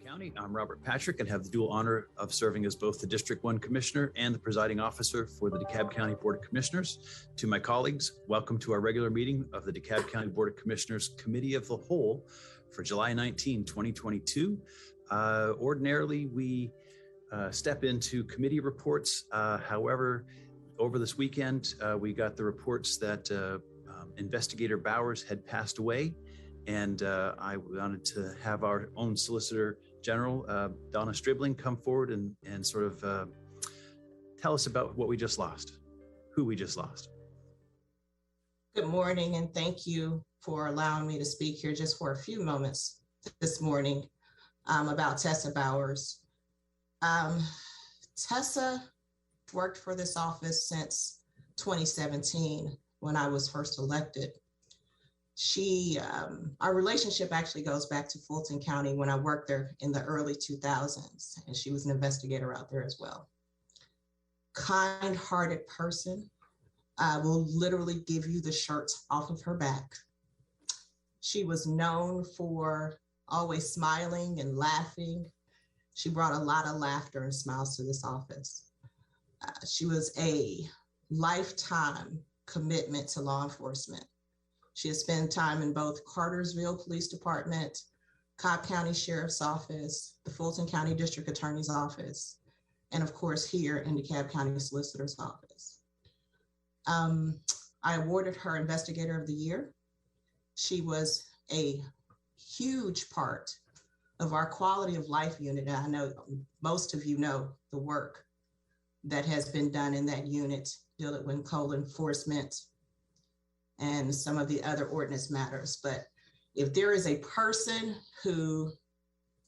County. I'm Robert Patrick and have the dual honor of serving as both the District 1 Commissioner and the presiding officer for the DeKalb County Board of Commissioners. To my colleagues, welcome to our regular meeting of the DeKalb County Board of Commissioners Committee of the Whole for July 19, 2022. Ordinarily, we step into committee reports. However, over this weekend, we got the reports that Investigator Bowers had passed away. And I wanted to have our own Solicitor General, Donna Stribling, come forward and sort of tell us about what we just lost, who we just lost. Good morning, and thank you for allowing me to speak here just for a few moments this morning about Tessa Bowers. Tessa worked for this office since 2017 when I was first elected. Our relationship actually goes back to Fulton County when I worked there in the early 2000s, and she was an investigator out there as well. Kind-hearted person, will literally give you the shirt off of her back. She was known for always smiling and laughing. She brought a lot of laughter and smiles to this office. She was a lifetime commitment to law enforcement. She has spent time in both Cartersville Police Department, Cobb County Sheriff's Office, the Fulton County District Attorney's Office, and of course here in DeKalb County Solicitor's Office. I awarded her Investigator of the Year. She was a huge part of our quality of life unit. And I know most of you know the work that has been done in that unit, dealing with co-enforcement and some of the other ordinance matters. But if there is a person who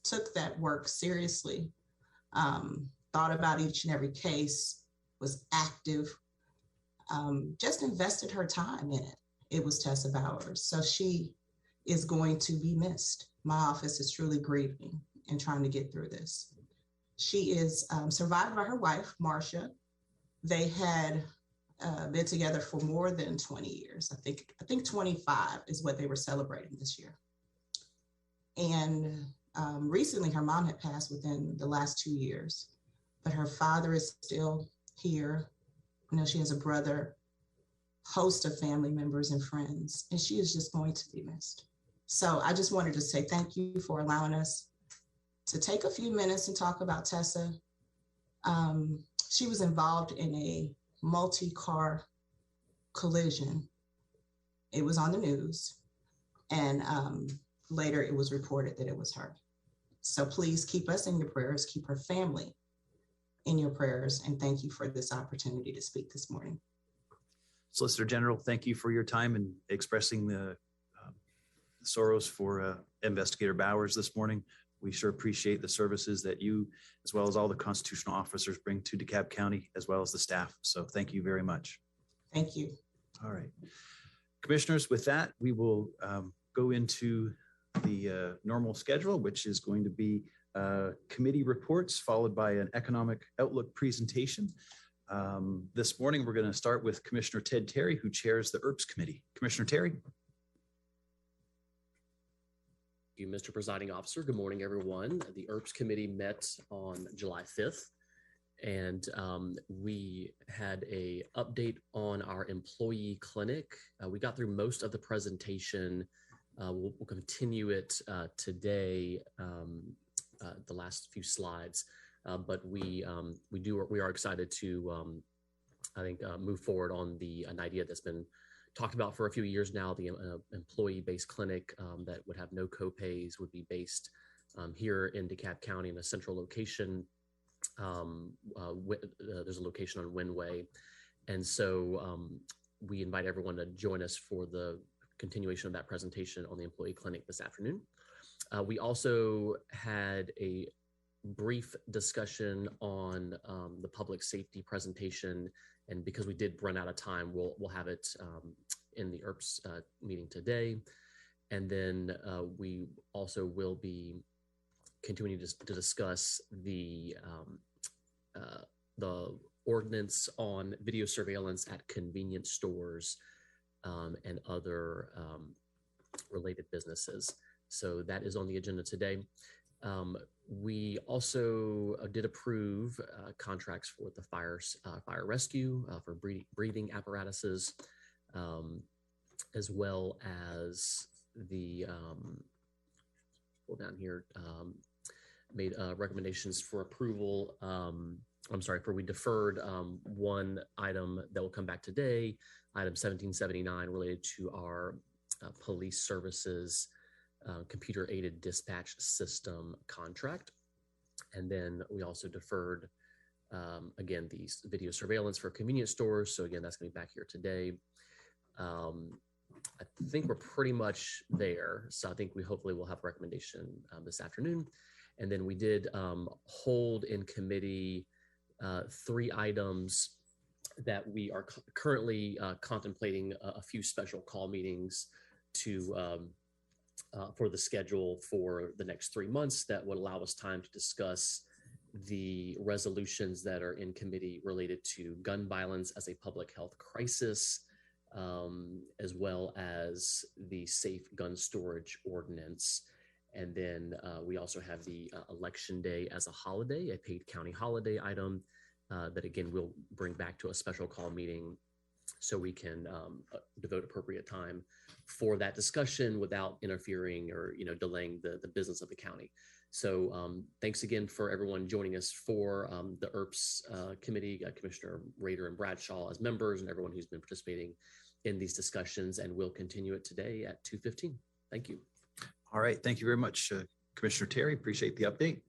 took that work seriously, thought about each and every case, was active, just invested her time in it, it was Tessa Bowers. So she is going to be missed. My office is truly grieving and trying to get through this. She is survived by her wife, Marcia. They had been together for more than 20 years. I think 25 is what they were celebrating this year. And recently her mom had passed within the last 2 years, but her father is still here. You know, she has a brother, host of family members and friends, and she is just going to be missed. So I just wanted to say thank you for allowing us to take a few minutes and talk about Tessa. She was involved in a multi-car collision. It was on the news, and later it was reported that it was her. So please keep us in your prayers, keep her family in your prayers, and thank you for this opportunity to speak this morning. Solicitor General, thank you for your time and expressing the sorrows for Investigator Bowers this morning. We sure appreciate the services that you, as well as all the constitutional officers, bring to DeKalb County, as well as the staff. So thank you very much. Thank you. All right. Commissioners, with that, we will go into the normal schedule, which is going to be committee reports, followed by an economic outlook presentation. This morning, we're going to start with Commissioner Ted Terry, who chairs the ERPS Committee. Commissioner Terry. Thank you, Mr. Presiding Officer. Good morning, everyone. The ERPS Committee met on July 5th, and we had an update on our employee clinic. We got through most of the presentation. We'll continue it today, the last few slides, but we are excited to, I think, move forward on an idea that's been talked about for a few years now. The employee-based clinic that would have no co-pays would be based here in DeKalb County in a central location. There's a location on Wynway. And so we invite everyone to join us for the continuation of that presentation on the employee clinic this afternoon. We also had a brief discussion on the public safety presentation, and because we did run out of time, we'll have it in the ERPS meeting today. And then we also will be continuing to discuss the ordinance on video surveillance at convenience stores and other related businesses. So that is on the agenda today. We also did approve contracts for the fire rescue for breathing apparatuses, as well as the pull down here, made recommendations for approval. We deferred one item that will come back today, item 1779, related to our police services computer-aided dispatch system contract. And then we also deferred, again, these video surveillance for convenience stores. So again, that's going to be back here today. I think we're pretty much there. So I think we hopefully will have a recommendation this afternoon. And then we did hold in committee 3 items that we are currently contemplating a few special call meetings to for the schedule for the next 3 months that would allow us time to discuss the resolutions that are in committee related to gun violence as a public health crisis, as well as the safe gun storage ordinance. And then we also have the election day as a holiday, a paid county holiday item that again, we'll bring back to a special call meeting so we can devote appropriate time for that discussion without interfering or delaying the business of the county. So thanks again for everyone joining us for the ERPS committee, Commissioner Rader and Bradshaw as members, and everyone who's been participating in these discussions, and we'll continue it today at 2:15. Thank you. All right, thank you very much, Commissioner Terry. Appreciate the update.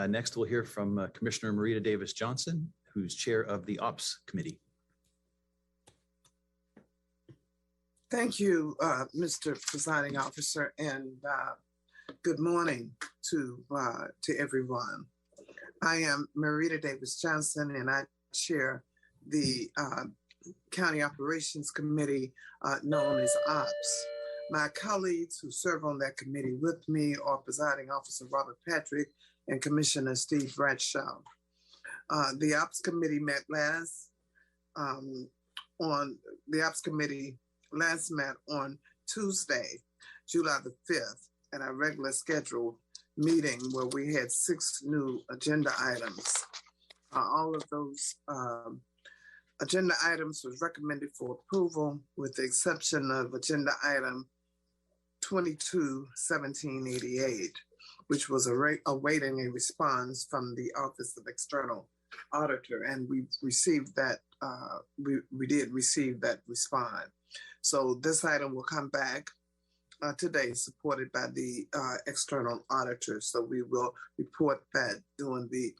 Next, we'll hear from Commissioner Marita Davis Johnson, who's chair of the Ops Committee. Thank you, Mr. Presiding Officer, and good morning to everyone. I am Marita Davis Johnson, and I chair the County Operations Committee, known as Ops. My colleagues who serve on that committee with me are Presiding Officer Robert Patrick and Commissioner Steve Bradshaw. The Ops Committee met last met on Tuesday, July the 5th, at our regular scheduled meeting where we had 6 new agenda items. All of those agenda items was recommended for approval with the exception of agenda item 22-1788, which was awaiting a response from the Office of External Auditor, and we received that. We did receive that response. So this item will come back today, supported by the external auditor. So we will report that during the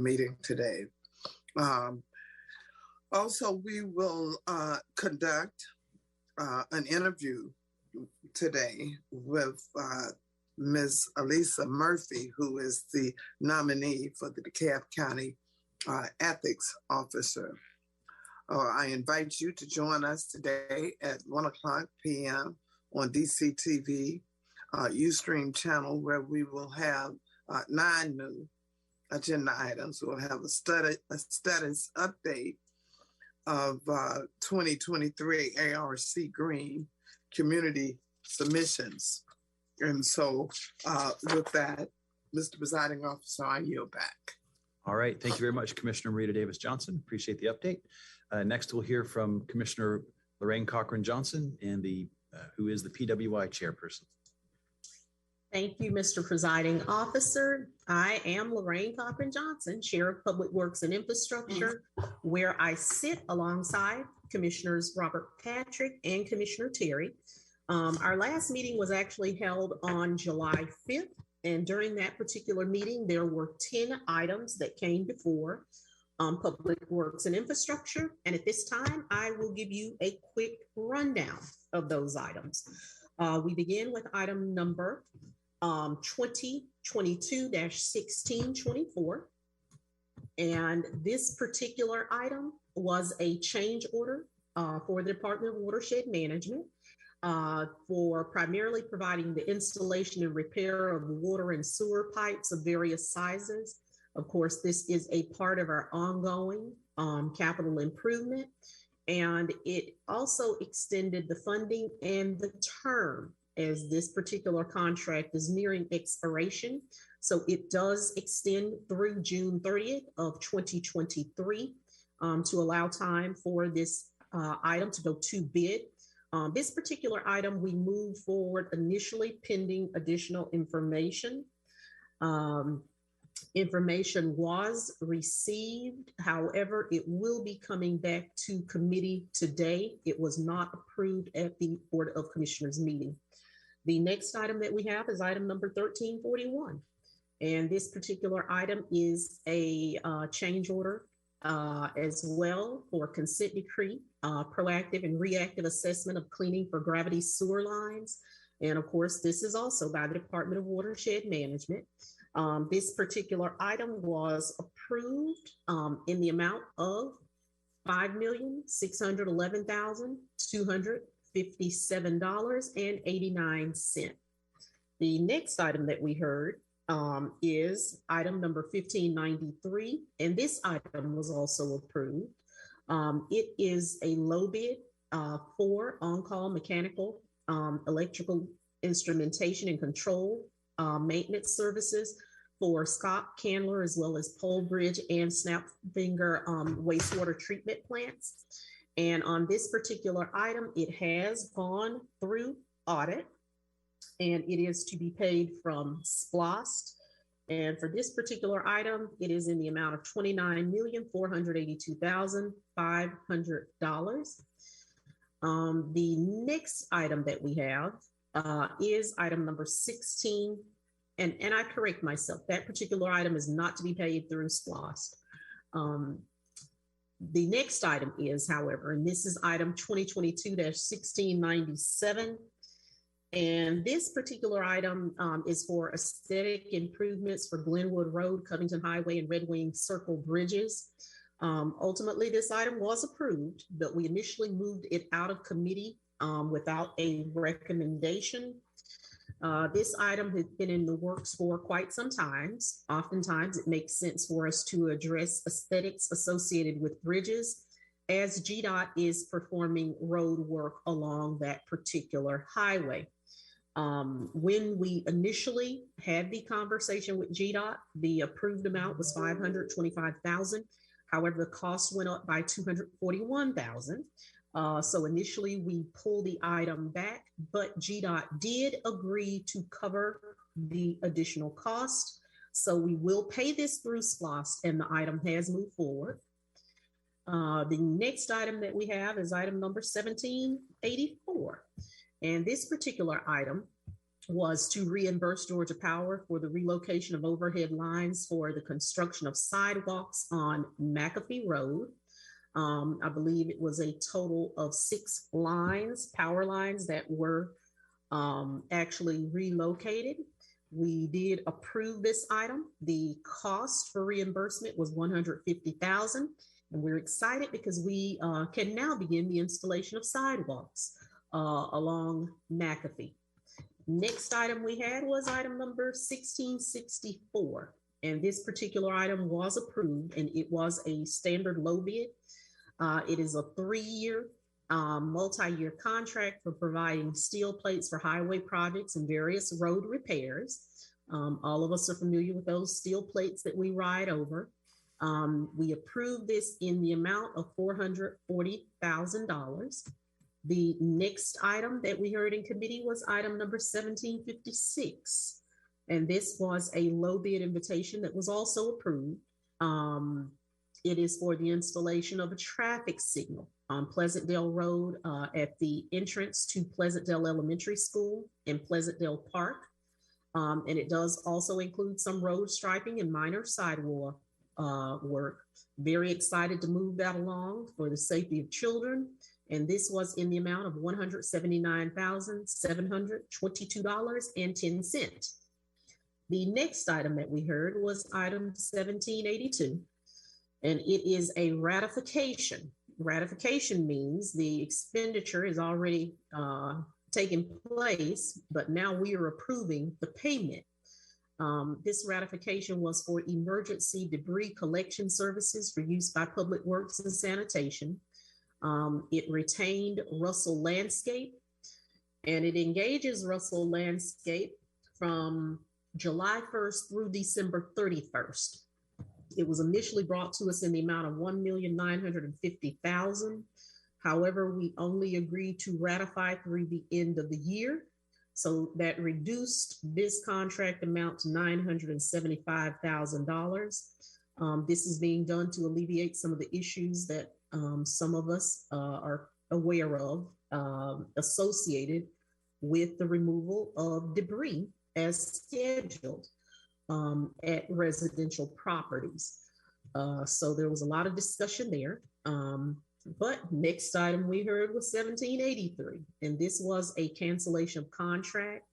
meeting today. Also, we will conduct an interview today with Ms. Elisa Murphy, who is the nominee for the DeKalb County Ethics Officer. I invite you to join us today at 1:00 p.m. on DCTV Ustream channel, where we will have 9 new agenda items. We'll have a status update of 2023 ARC Green community submissions. And so with that, Mr. Presiding Officer, I yield back. All right, thank you very much, Commissioner Marita Davis Johnson. Appreciate the update. Next, we'll hear from Commissioner Lorraine Cochran Johnson, and who is the PWI chairperson. Thank you, Mr. Presiding Officer. I am Lorraine Cochran Johnson, Chair of Public Works and Infrastructure, where I sit alongside Commissioners Robert Patrick and Commissioner Terry. Our last meeting was actually held on July 5th, and during that particular meeting, there were 10 items that came before Public Works and Infrastructure. And at this time, I will give you a quick rundown of those items. We begin with item number 2022-1624. And this particular item was a change order for the Department of Watershed Management for primarily providing the installation and repair of water and sewer pipes of various sizes. Of course, this is a part of our ongoing capital improvement, and it also extended the funding and the term as this particular contract is nearing expiration. So it does extend through June 30th of 2023 to allow time for this item to go to bid. This particular item, we moved forward initially pending additional information. Information was received. However, it will be coming back to committee today. It was not approved at the Board of Commissioners meeting. The next item that we have is item number 1341. And this particular item is a change order as well for consent decree, proactive and reactive assessment of cleaning for gravity sewer lines. And of course, this is also by the Department of Watershed Management. This particular item was approved in the amount of $5,611,257.89. The next item that we heard is item number 1593, and this item was also approved. It is a low bid for on-call mechanical, electrical instrumentation and control maintenance services for Scott Candler, as well as Pole Bridge and Snapfinger wastewater treatment plants. And on this particular item, it has gone through audit, and it is to be paid from SPLOST. And for this particular item, it is in the amount of $29,482,500. The next item that we have is item number 16. And I correct myself, that particular item is not to be paid through SPLOST. The next item is, however, and this is item 2022-1697. And this particular item is for aesthetic improvements for Glenwood Road, Covington Highway, and Red Wing Circle bridges. Ultimately, this item was approved, but we initially moved it out of committee without a recommendation. This item has been in the works for quite some time. Oftentimes, it makes sense for us to address aesthetics associated with bridges, as GDOT is performing road work along that particular highway. When we initially had the conversation with GDOT, the approved amount was $525,000. However, the cost went up by $241,000. So initially we pulled the item back, but GDOT did agree to cover the additional cost. So we will pay this through SPLOST, and the item has moved forward. The next item that we have is item number 1784. And this particular item was to reimburse Georgia Power for the relocation of overhead lines for the construction of sidewalks on McAfee Road. I believe it was a total of 6 lines, power lines, that were actually relocated. We did approve this item. The cost for reimbursement was $150,000. And we're excited because we can now begin the installation of sidewalks along McAfee. Next item we had was item number 1664. And this particular item was approved, and it was a standard low bid. It is a 3-year, multi-year contract for providing steel plates for highway projects and various road repairs. All of us are familiar with those steel plates that we ride over. We approved this in the amount of $440,000. The next item that we heard in committee was item number 1756. And this was a low bid invitation that was also approved. It is for the installation of a traffic signal on Pleasantdale Road at the entrance to Pleasantdale Elementary School and Pleasantdale Park. And it does also include some road striping and minor sidewalk work. Very excited to move that along for the safety of children. And this was in the amount of $179,722.10. The next item that we heard was item 1782, and it is a ratification. Ratification means the expenditure is already taken place, but now we are approving the payment. This ratification was for emergency debris collection services for use by Public Works and Sanitation. It retained Russell Landscape. and it engages Russell Landscape from July 1st through December 31st. It was initially brought to us in the amount of $1,950,000. However, we only agreed to ratify through the end of the year. So that reduced this contract amount to $975,000. This is being done to alleviate some of the issues that some of us are aware of associated with the removal of debris as scheduled at residential properties. So there was a lot of discussion there. But next item we heard was 1783, and this was a cancellation of contract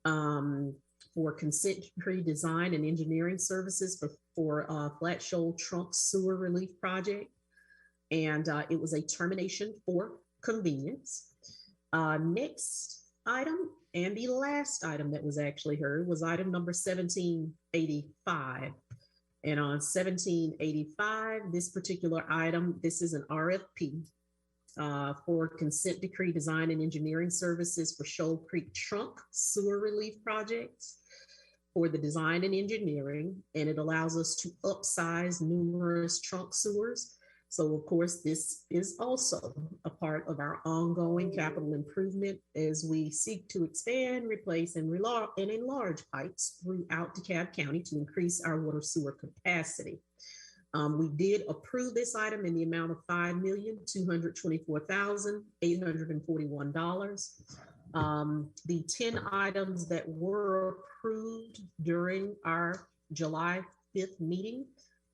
for consent decree design and engineering services for Flat Shoal Trunk Sewer Relief Project. And it was a termination for convenience. Next item, and the last item that was actually heard, was item number 1785. And on 1785, this particular item, this is an RFP for consent decree design and engineering services for Shoal Creek Trunk Sewer Relief Projects for the design and engineering, and it allows us to upsize numerous trunk sewers. So of course, this is also a part of our ongoing capital improvement as we seek to expand, replace, and enlarge pipes throughout DeKalb County to increase our water sewer capacity. We did approve this item in the amount of $5,224,841. The 10 items that were approved during our July 5th meeting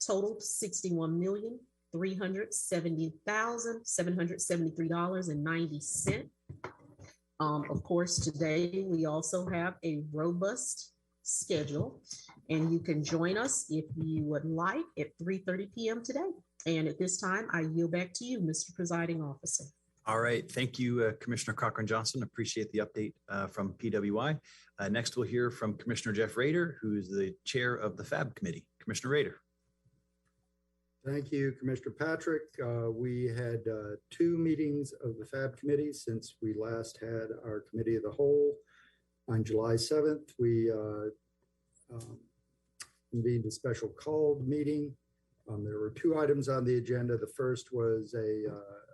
totaled $61,370,773.90. Of course, today we also have a robust schedule, and you can join us if you would like at 3:30 p.m. today. And at this time, I yield back to you, Mr. Presiding Officer. All right. Thank you, Commissioner Cochran-Johnson. Appreciate the update from PWI. Next, we'll hear from Commissioner Jeff Rader, who is the chair of the FAB committee. Commissioner Rader. Thank you, Commissioner Patrick. We had 2 meetings of the FAB committee since we last had our committee of the whole. On July 7th, we convened a special called meeting. There were 2 items on the agenda. The first was a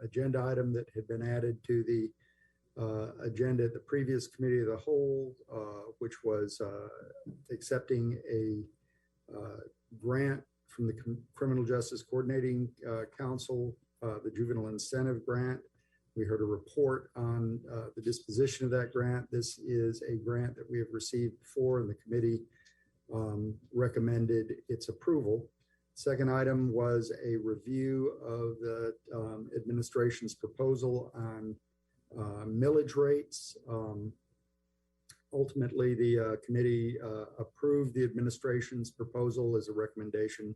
agenda item that had been added to the agenda at the previous committee of the whole, which was accepting a grant from the Criminal Justice Coordinating Council, the Juvenile Incentive Grant. We heard a report on the disposition of that grant. This is a grant that we have received before, and the committee recommended its approval. Second item was a review of the administration's proposal on millage rates. Ultimately, the committee approved the administration's proposal as a recommendation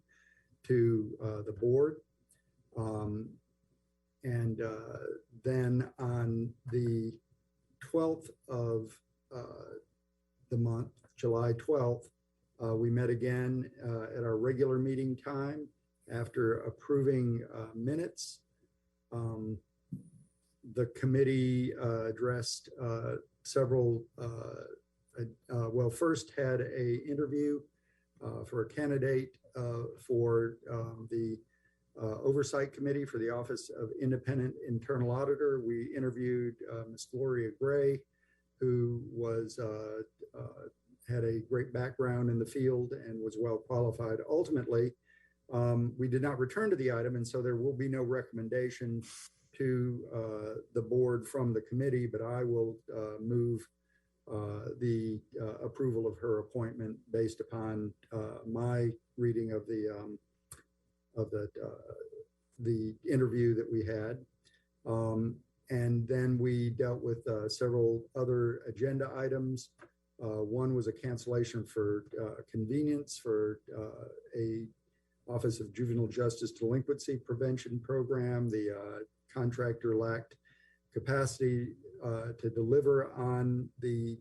to the board. Then on the 12th of the month, July 12th, we met again at our regular meeting time after approving minutes. The committee addressed several, first had an interview for a candidate for the Oversight Committee for the Office of Independent Internal Auditor. We interviewed Ms. Gloria Gray, who was had a great background in the field and was well qualified. Ultimately, we did not return to the item, and so there will be no recommendation to the board from the committee, but I will move the approval of her appointment based upon my reading of the interview that we had. And then we dealt with several other agenda items. One was a cancellation for convenience for a Office of Juvenile Justice Delinquency Prevention Program. The contractor lacked capacity to deliver on the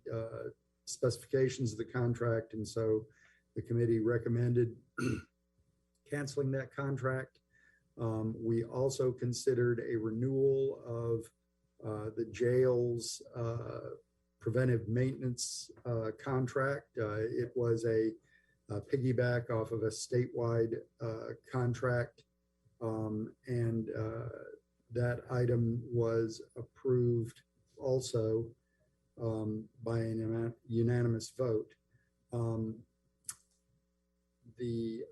specifications of the contract, and so the committee recommended canceling that contract. We also considered a renewal of the jail's preventive maintenance contract. It was a piggyback off of a statewide contract, and that item was approved also by an unanimous vote. The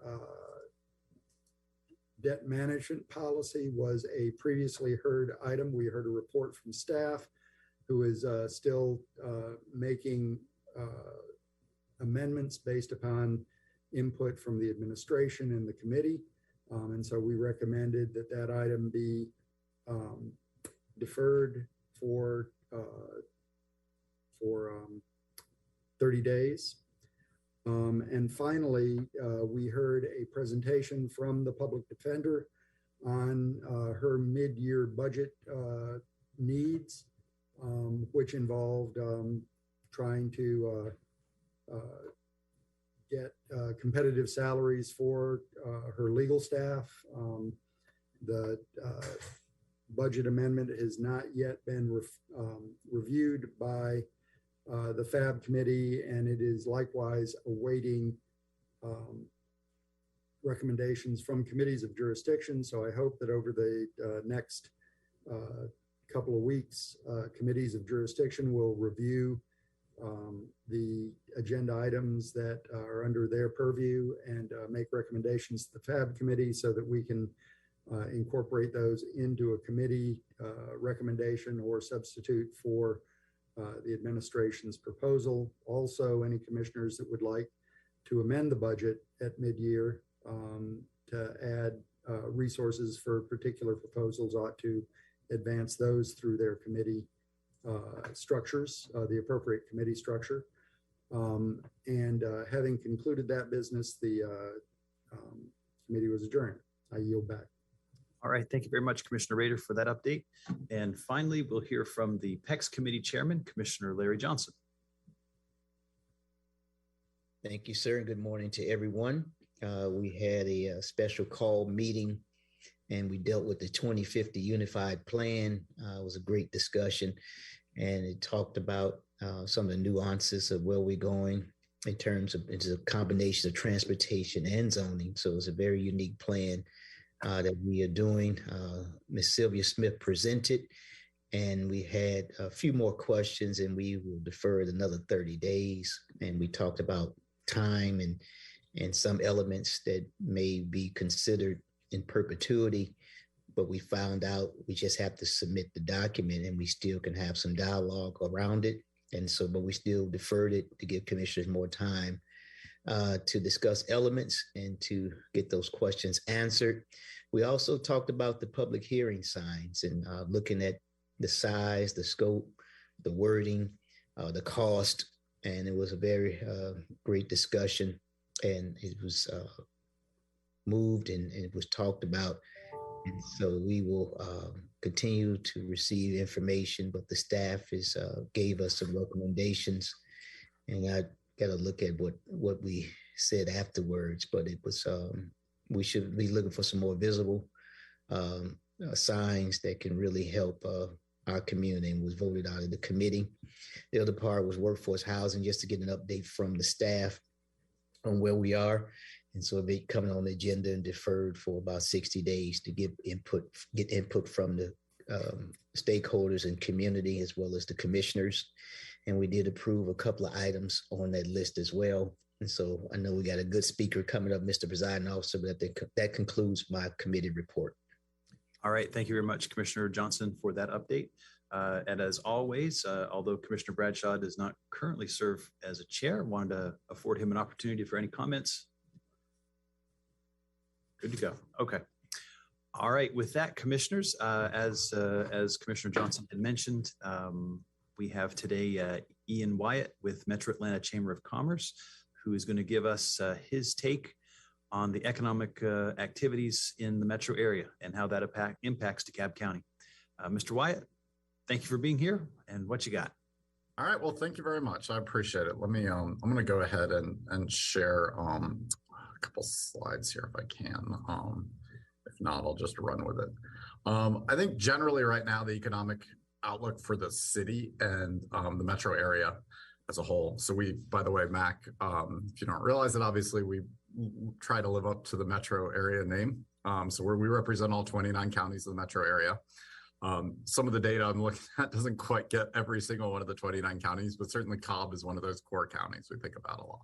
debt management policy was a previously heard item. We heard a report from staff who is still making amendments based upon input from the administration and the committee. And so we recommended that that item be deferred for 30 days. And finally, we heard a presentation from the public defender on her mid-year budget needs, which involved trying to get competitive salaries for her legal staff. The budget amendment has not yet been reviewed by the FAB committee, and it is likewise awaiting recommendations from committees of jurisdiction. So I hope that over the next couple of weeks, committees of jurisdiction will review the agenda items that are under their purview and make recommendations to the FAB committee so that we can incorporate those into a committee recommendation or substitute for the administration's proposal. Also, any commissioners that would like to amend the budget at mid-year to add resources for particular proposals ought to advance those through their committee structures, the appropriate committee structure. And having concluded that business, the committee was adjourned. I yield back. All right. Thank you very much, Commissioner Rader, for that update. And finally, we'll hear from the PEX Committee Chairman, Commissioner Larry Johnson. Thank you, sir, and good morning to everyone. We had a special call meeting and we dealt with the 2050 Unified Plan. It was a great discussion, and it talked about some of the nuances of where we're going in terms of it's a combination of transportation and zoning. So it's a very unique plan that we are doing. Ms. Sylvia Smith presented, and we had a few more questions, and we will defer it another 30 days. And we talked about time and some elements that may be considered in perpetuity, but we found out we just have to submit the document and we still can have some dialogue around it. And so, but we still deferred it to give commissioners more time to discuss elements and to get those questions answered. We also talked about the public hearing signs and looking at the size, the scope, the wording, the cost, and it was a very great discussion, and it was moved and it was talked about. And so we will continue to receive information, but the staff gave us some recommendations, and I got to look at what we said afterwards, but it was, we should be looking for some more visible signs that can really help our community, and was voted out of the committee. The other part was workforce housing, just to get an update from the staff on where we are. And so it'll be coming on the agenda and deferred for about 60 days to get input from the stakeholders and community, as well as the commissioners. And we did approve a couple of items on that list as well. And so I know we got a good speaker coming up, Mr. Presiding Officer, but that concludes my committee report. All right. Thank you very much, Commissioner Johnson, for that update. And as always, although Commissioner Bradshaw does not currently serve as a chair, wanted to afford him an opportunity for any comments. Good to go. Okay. All right. With that, commissioners, as Commissioner Johnson had mentioned, we have today Ian Wyatt with Metro Atlanta Chamber of Commerce, who is going to give us his take on the economic activities in the metro area and how that impacts DeKalb County. Mr. Wyatt, thank you for being here, and what you got? All right. Well, thank you very much. I appreciate it. Let me, I'm going to go ahead and share a couple slides here if I can. If not, I'll just run with it. I think generally right now, the economic outlook for the city and the metro area as a whole. So we, by the way, Mac, if you don't realize it, obviously we try to live up to the metro area name. So we represent all 29 counties of the metro area. Some of the data I'm looking at doesn't quite get every single one of the 29 counties, but certainly DeKalb is one of those core counties we think about a lot.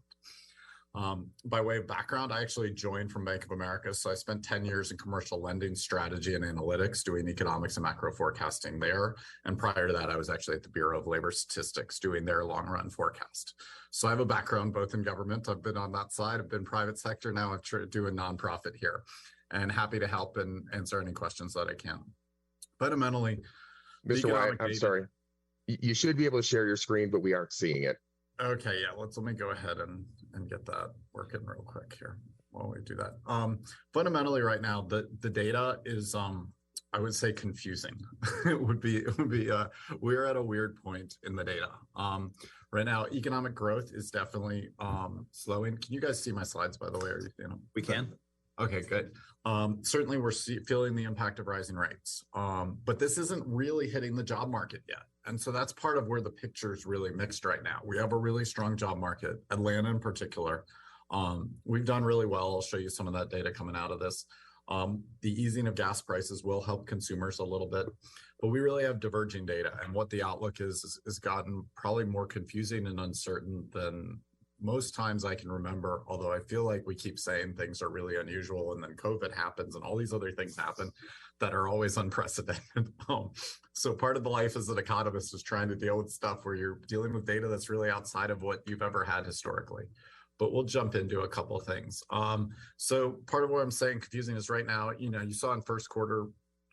By way of background, I actually joined from Bank of America. So I spent 10 years in commercial lending strategy and analytics doing economics and macro forecasting there. And prior to that, I was actually at the Bureau of Labor Statistics doing their long run forecast. So I have a background both in government. I've been on that side. I've been private sector. Now I'm doing nonprofit here, and happy to help and answer any questions that I can. Fundamentally, Mr. Wyatt, I'm sorry. You should be able to share your screen, but we aren't seeing it. Okay, yeah, let me go ahead and get that working real quick here while we do that. Fundamentally right now, the data is, I would say, confusing. it would be we're at a weird point in the data. Right now, economic growth is definitely slowing. Can you guys see my slides, by the way? Are you seeing them? We can. Okay, good. Certainly we're feeling the impact of rising rates, but this isn't really hitting the job market yet. And so that's part of where the picture is really mixed right now. We have a really strong job market, Atlanta in particular. We've done really well. I'll show you some of that data coming out of this. The easing of gas prices will help consumers a little bit, but we really have diverging data, and what the outlook is gotten probably more confusing and uncertain than most times I can remember, although I feel like we keep saying things are really unusual, and then COVID happens and all these other things happen that are always unprecedented. So part of the life as an economist is trying to deal with stuff where you're dealing with data that's really outside of what you've ever had historically. But we'll jump into a couple of things. So part of what I'm saying confusing is right now, you saw in first quarter,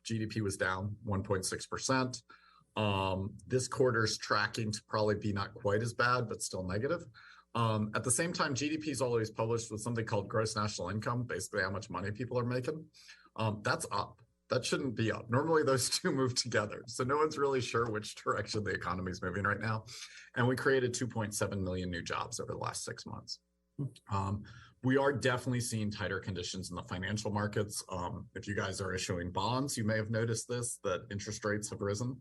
GDP was down 1.6%. This quarter's tracking to probably be not quite as bad, but still negative. At the same time, GDP is always published with something called gross national income, basically how much money people are making. That's up. That shouldn't be up. Normally those two move together. So no one's really sure which direction the economy is moving right now. And we created 2.7 million new jobs over the last 6 months. We are definitely seeing tighter conditions in the financial markets. If you guys are issuing bonds, you may have noticed this, that interest rates have risen.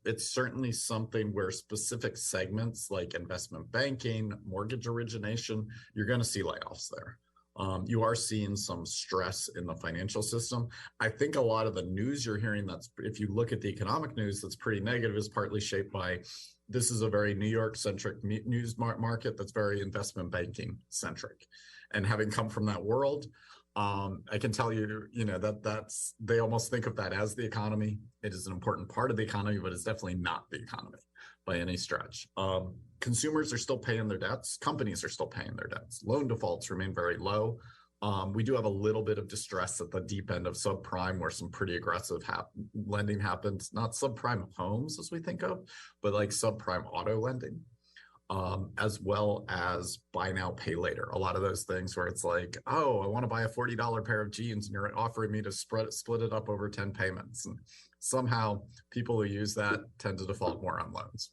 It's certainly something where specific segments like investment banking, mortgage origination, you're going to see layoffs there. You are seeing some stress in the financial system. I think a lot of the news you're hearing, that's, if you look at the economic news, that's pretty negative, is partly shaped by, this is a very New York centric news market that's very investment banking centric. And having come from that world, I can tell you, that's, they almost think of that as the economy. It is an important part of the economy, but it's definitely not the economy by any stretch. Consumers are still paying their debts. Companies are still paying their debts. Loan defaults remain very low. We do have a little bit of distress at the deep end of subprime, where some pretty aggressive lending happens. Not subprime homes as we think of, but like subprime auto lending, as well as buy now, pay later. A lot of those things where it's like, oh, I want to buy a $40 pair of jeans and you're offering me to split it up over 10 payments. And somehow people who use that tend to default more on loans.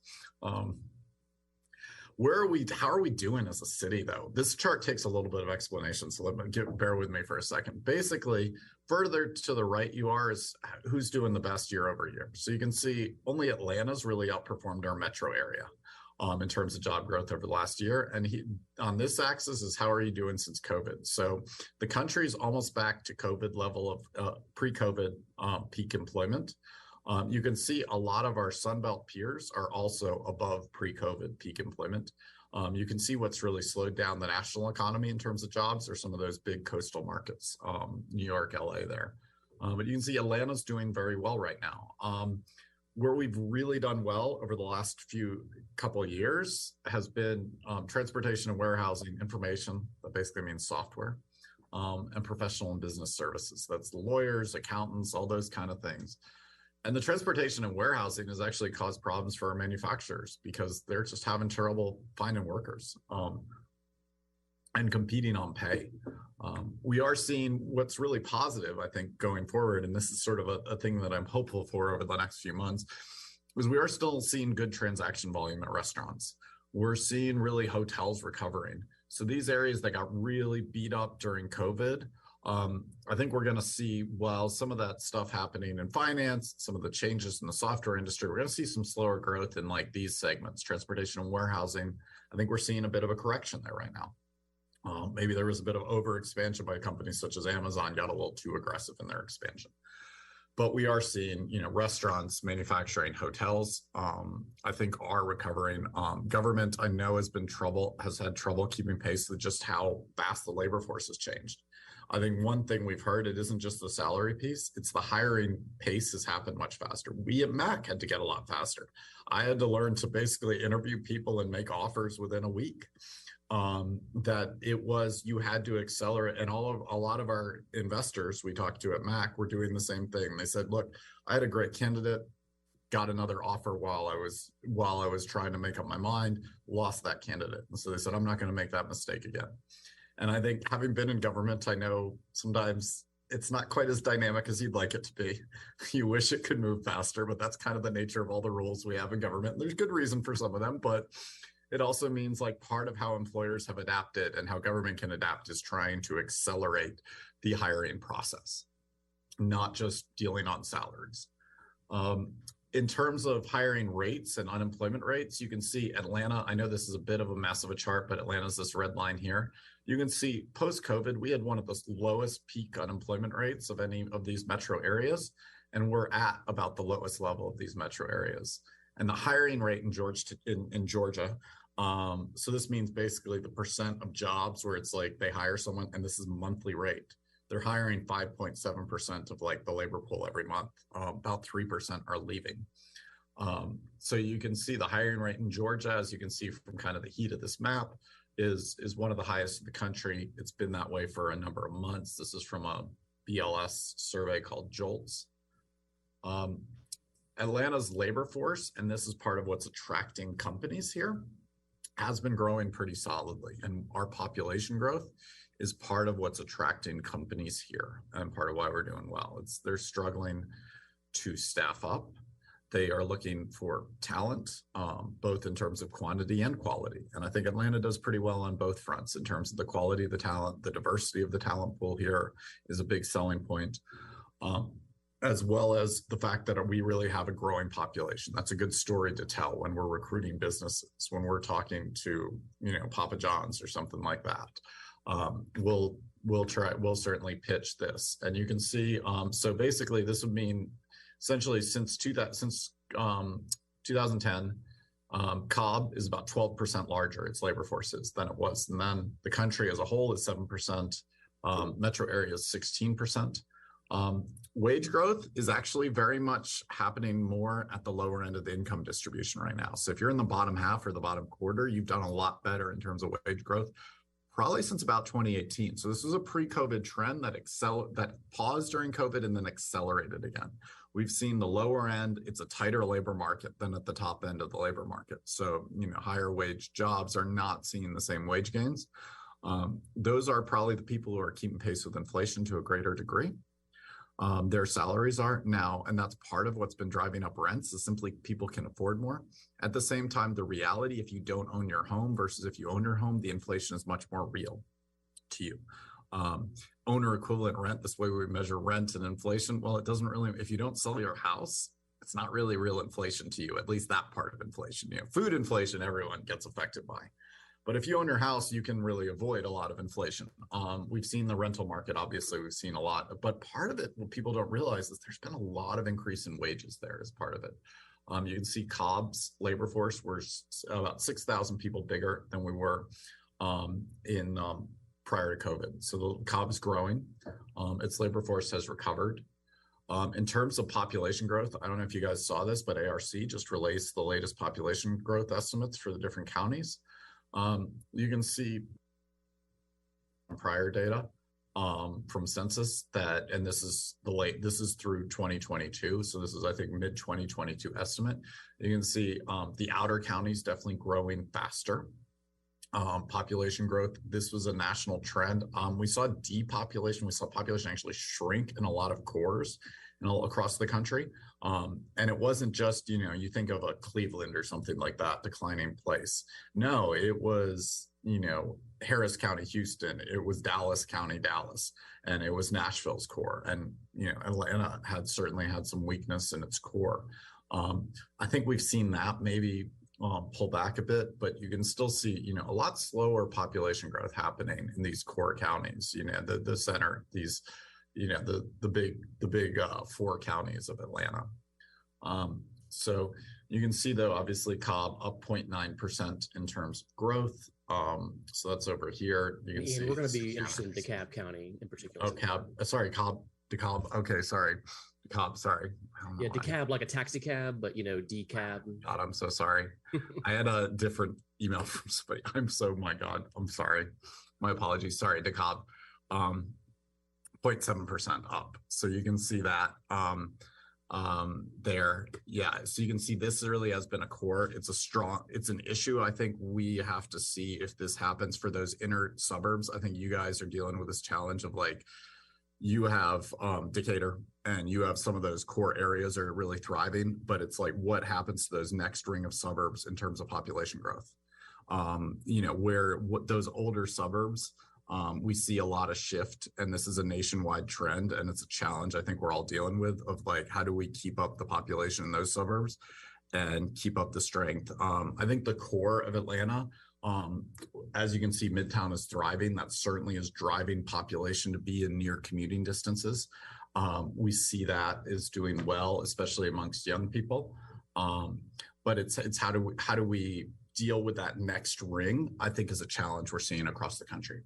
How are we doing as a city though? This chart takes a little bit of explanation, so bear with me for a second. Basically, further to the right you are is who's doing the best year over year. So you can see only Atlanta's really outperformed our metro area in terms of job growth over the last year. And on this axis is how are you doing since COVID? So the country is almost back to COVID level of pre-COVID peak employment. You can see a lot of our Sunbelt peers are also above pre-COVID peak employment. You can see what's really slowed down the national economy in terms of jobs are some of those big coastal markets, New York, LA there. But you can see Atlanta's doing very well right now. Where we've really done well over the last couple of years has been transportation and warehousing, information, that basically means software, and professional and business services. That's the lawyers, accountants, all those kind of things. And the transportation and warehousing has actually caused problems for our manufacturers because they're just having trouble finding workers and competing on pay. We are seeing what's really positive, I think, going forward, and this is sort of a thing that I'm hopeful for over the next few months, is we are still seeing good transaction volume at restaurants. We're seeing really hotels recovering. So these areas that got really beat up during COVID, I think we're going to see, while some of that stuff happening in finance, some of the changes in the software industry, we're going to see some slower growth in like these segments, transportation and warehousing. I think we're seeing a bit of a correction there right now. Maybe there was a bit of over expansion by companies such as Amazon, got a little too aggressive in their expansion. But we are seeing, restaurants, manufacturing, hotels, I think are recovering. Government, I know, has had trouble keeping pace with just how fast the labor force has changed. I think one thing we've heard, it isn't just the salary piece, it's the hiring pace has happened much faster. We at MAC had to get a lot faster. I had to learn to basically interview people and make offers within a week. That it was, you had to accelerate, and a lot of our investors we talked to at MAC were doing the same thing. They said, look, I had a great candidate, got another offer while I was trying to make up my mind, lost that candidate. And so they said, I'm not going to make that mistake again. And I think, having been in government, I know sometimes it's not quite as dynamic as you'd like it to be. You wish it could move faster, but that's kind of the nature of all the rules we have in government. There's good reason for some of them, but it also means like part of how employers have adapted and how government can adapt is trying to accelerate the hiring process, not just dealing on salaries. In terms of hiring rates and unemployment rates, you can see Atlanta, I know this is a bit of a mess of a chart, but Atlanta's this red line here. You can see post-COVID, we had one of the lowest peak unemployment rates of any of these metro areas, and we're at about the lowest level of these metro areas. And the hiring rate in Georgia, so this means basically the percent of jobs where it's like they hire someone, and this is monthly rate. They're hiring 5.7% of like the labor pool every month. About 3% are leaving. So you can see the hiring rate in Georgia, as you can see from kind of the heat of this map, is one of the highest in the country. It's been that way for a number of months. This is from a BLS survey called JOLTS. Atlanta's labor force, and this is part of what's attracting companies here, has been growing pretty solidly. And our population growth is part of what's attracting companies here and part of why we're doing well. They're struggling to staff up. They are looking for talent, both in terms of quantity and quality. And I think Atlanta does pretty well on both fronts in terms of the quality of the talent. The diversity of the talent pool here is a big selling point, as well as the fact that we really have a growing population. That's a good story to tell when we're recruiting businesses, when we're talking to, Papa John's or something like that. We'll certainly pitch this. And you can see, so basically this would mean essentially since 2010, DeKalb is about 12% larger, its labor forces, than it was. And then the country as a whole is 7%, metro area is 16%. Wage growth is actually very much happening more at the lower end of the income distribution right now. So if you're in the bottom half or the bottom quarter, you've done a lot better in terms of wage growth, probably since about 2018. So this was a pre-COVID trend that paused during COVID and then accelerated again. We've seen the lower end, it's a tighter labor market than at the top end of the labor market. So, higher wage jobs are not seeing the same wage gains. Those are probably the people who are keeping pace with inflation to a greater degree. Their salaries are now, and that's part of what's been driving up rents, is simply people can afford more. At the same time, the reality, if you don't own your home versus if you own your home, the inflation is much more real to you. Owner equivalent rent, this way we measure rent and inflation, well, it doesn't really, if you don't sell your house, it's not really real inflation to you, at least that part of inflation. Food inflation, everyone gets affected by. But if you own your house, you can really avoid a lot of inflation. We've seen the rental market, obviously, we've seen a lot. But part of it, what people don't realize is there's been a lot of increase in wages there as part of it. You can see Cobb's labor force, we're about 6,000 people bigger than we were prior to COVID. So the Cobb's growing. Its labor force has recovered. In terms of population growth, I don't know if you guys saw this, but ARC just released the latest population growth estimates for the different counties. You can see prior data from census that, and this is through 2022. So this is, I think, mid 2022 estimate. You can see the outer counties definitely growing faster. Population growth, this was a national trend. We saw depopulation, we saw population actually shrink in a lot of cores across the country. And it wasn't just, you think of a Cleveland or something like that, declining place. No, it was, Harris County, Houston, it was Dallas County, Dallas, and it was Nashville's core. And, Atlanta had certainly had some weakness in its core. I think we've seen that maybe pull back a bit, but you can still see, a lot slower population growth happening in these core counties, the center, these, the big 4 counties of Atlanta. So you can see though, obviously Cobb up 0.9% in terms of growth. So that's over here. You can see we're going to be interested in DeKalb County in particular. Oh, DeKalb. Okay, sorry. DeKalb, sorry. Yeah, DeKalb like a taxi cab, but DeKalb. God, I'm so sorry. I had a different email from somebody. My God, I'm sorry. My apologies. Sorry, DeKalb. 0.7% up. So you can see that there. Yeah. So you can see this really has been a core. It's an issue. I think we have to see if this happens for those inner suburbs. I think you guys are dealing with this challenge of you have Decatur and you have some of those core areas that are really thriving, but it's what happens to those next ring of suburbs in terms of population growth? Those older suburbs, we see a lot of shift, and this is a nationwide trend, and it's a challenge I think we're all dealing with of how do we keep up the population in those suburbs and keep up the strength. I think the core of Atlanta, as you can see, Midtown is thriving. That certainly is driving population to be in near commuting distances. We see that is doing well, especially amongst young people. But it's how do we deal with that next ring, I think is a challenge we're seeing across the country.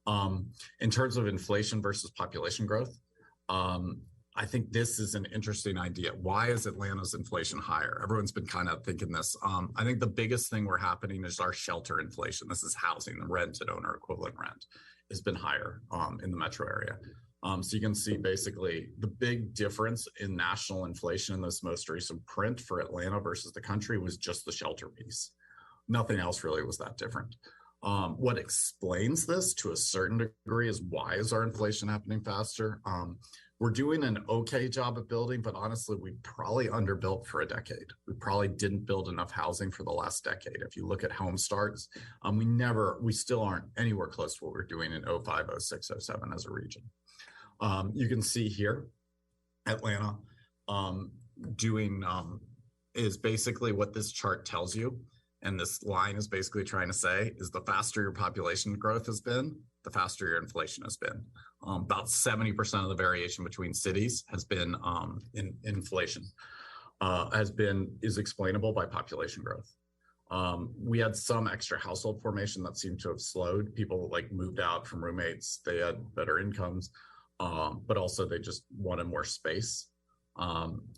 In terms of inflation versus population growth, I think this is an interesting idea. Why is Atlanta's inflation higher? Everyone's been kind of thinking this. I think the biggest thing we're happening is our shelter inflation. This is housing, the rent and owner equivalent rent has been higher in the metro area. So you can see basically the big difference in national inflation in this most recent print for Atlanta versus the country was just the shelter piece. Nothing else really was that different. What explains this to a certain degree is why is our inflation happening faster? We're doing an okay job of building, but honestly, we probably underbuilt for a decade. We probably didn't build enough housing for the last decade. If you look at home starts, we still aren't anywhere close to what we're doing in 05, 06, 07 as a region. You can see here, Atlanta is basically what this chart tells you. And this line is basically trying to say is the faster your population growth has been, the faster your inflation has been. About 70% of the variation between cities has been in inflation, is explainable by population growth. We had some extra household formation that seemed to have slowed. People moved out from roommates. They had better incomes, but also they just wanted more space.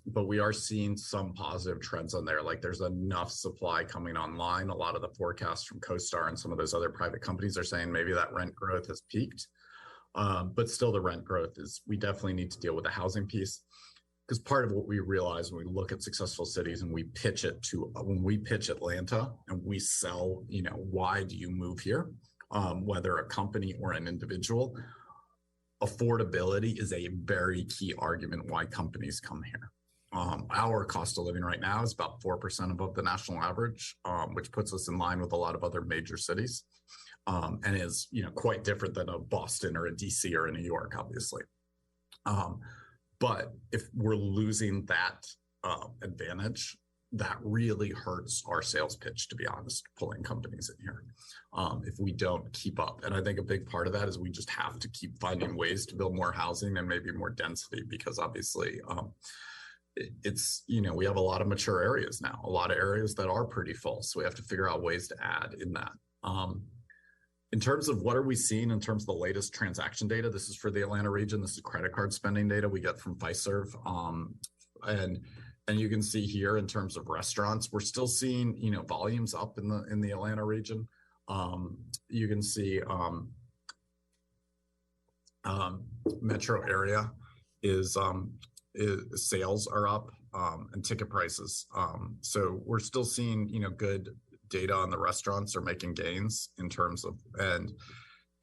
But we are seeing some positive trends on there. There's enough supply coming online. A lot of the forecasts from CoStar and some of those other private companies are saying maybe that rent growth has peaked. But still the rent growth we definitely need to deal with the housing piece. Because part of what we realize when we look at successful cities and we pitch when we pitch Atlanta and we sell, why do you move here? Whether a company or an individual, affordability is a very key argument why companies come here. Our cost of living right now is about 4% above the national average, which puts us in line with a lot of other major cities, and is quite different than a Boston or a DC or a New York, obviously. But if we're losing that advantage, that really hurts our sales pitch, to be honest, pulling companies in here, if we don't keep up. And I think a big part of that is we just have to keep finding ways to build more housing and maybe more density, because obviously we have a lot of mature areas now, a lot of areas that are pretty full. So we have to figure out ways to add in that. In terms of what are we seeing in terms of the latest transaction data, this is for the Atlanta region. This is credit card spending data we get from Fiserv. And you can see here in terms of restaurants, we're still seeing, volumes up in the Atlanta region. You can see metro area is sales are up and ticket prices. So we're still seeing, good data on the restaurants are making gains in terms of, and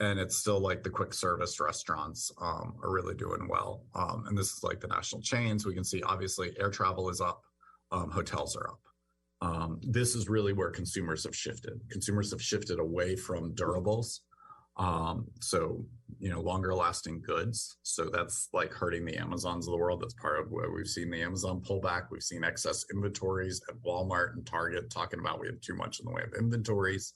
and it's still like the quick service restaurants are really doing well. And this is like the national chains. We can see obviously air travel is up, hotels are up. This is really where consumers have shifted. Consumers have shifted away from durables. So, longer lasting goods. So that's like hurting the Amazons of the world. That's part of where we've seen the Amazon pullback. We've seen excess inventories at Walmart and Target talking about we have too much in the way of inventories.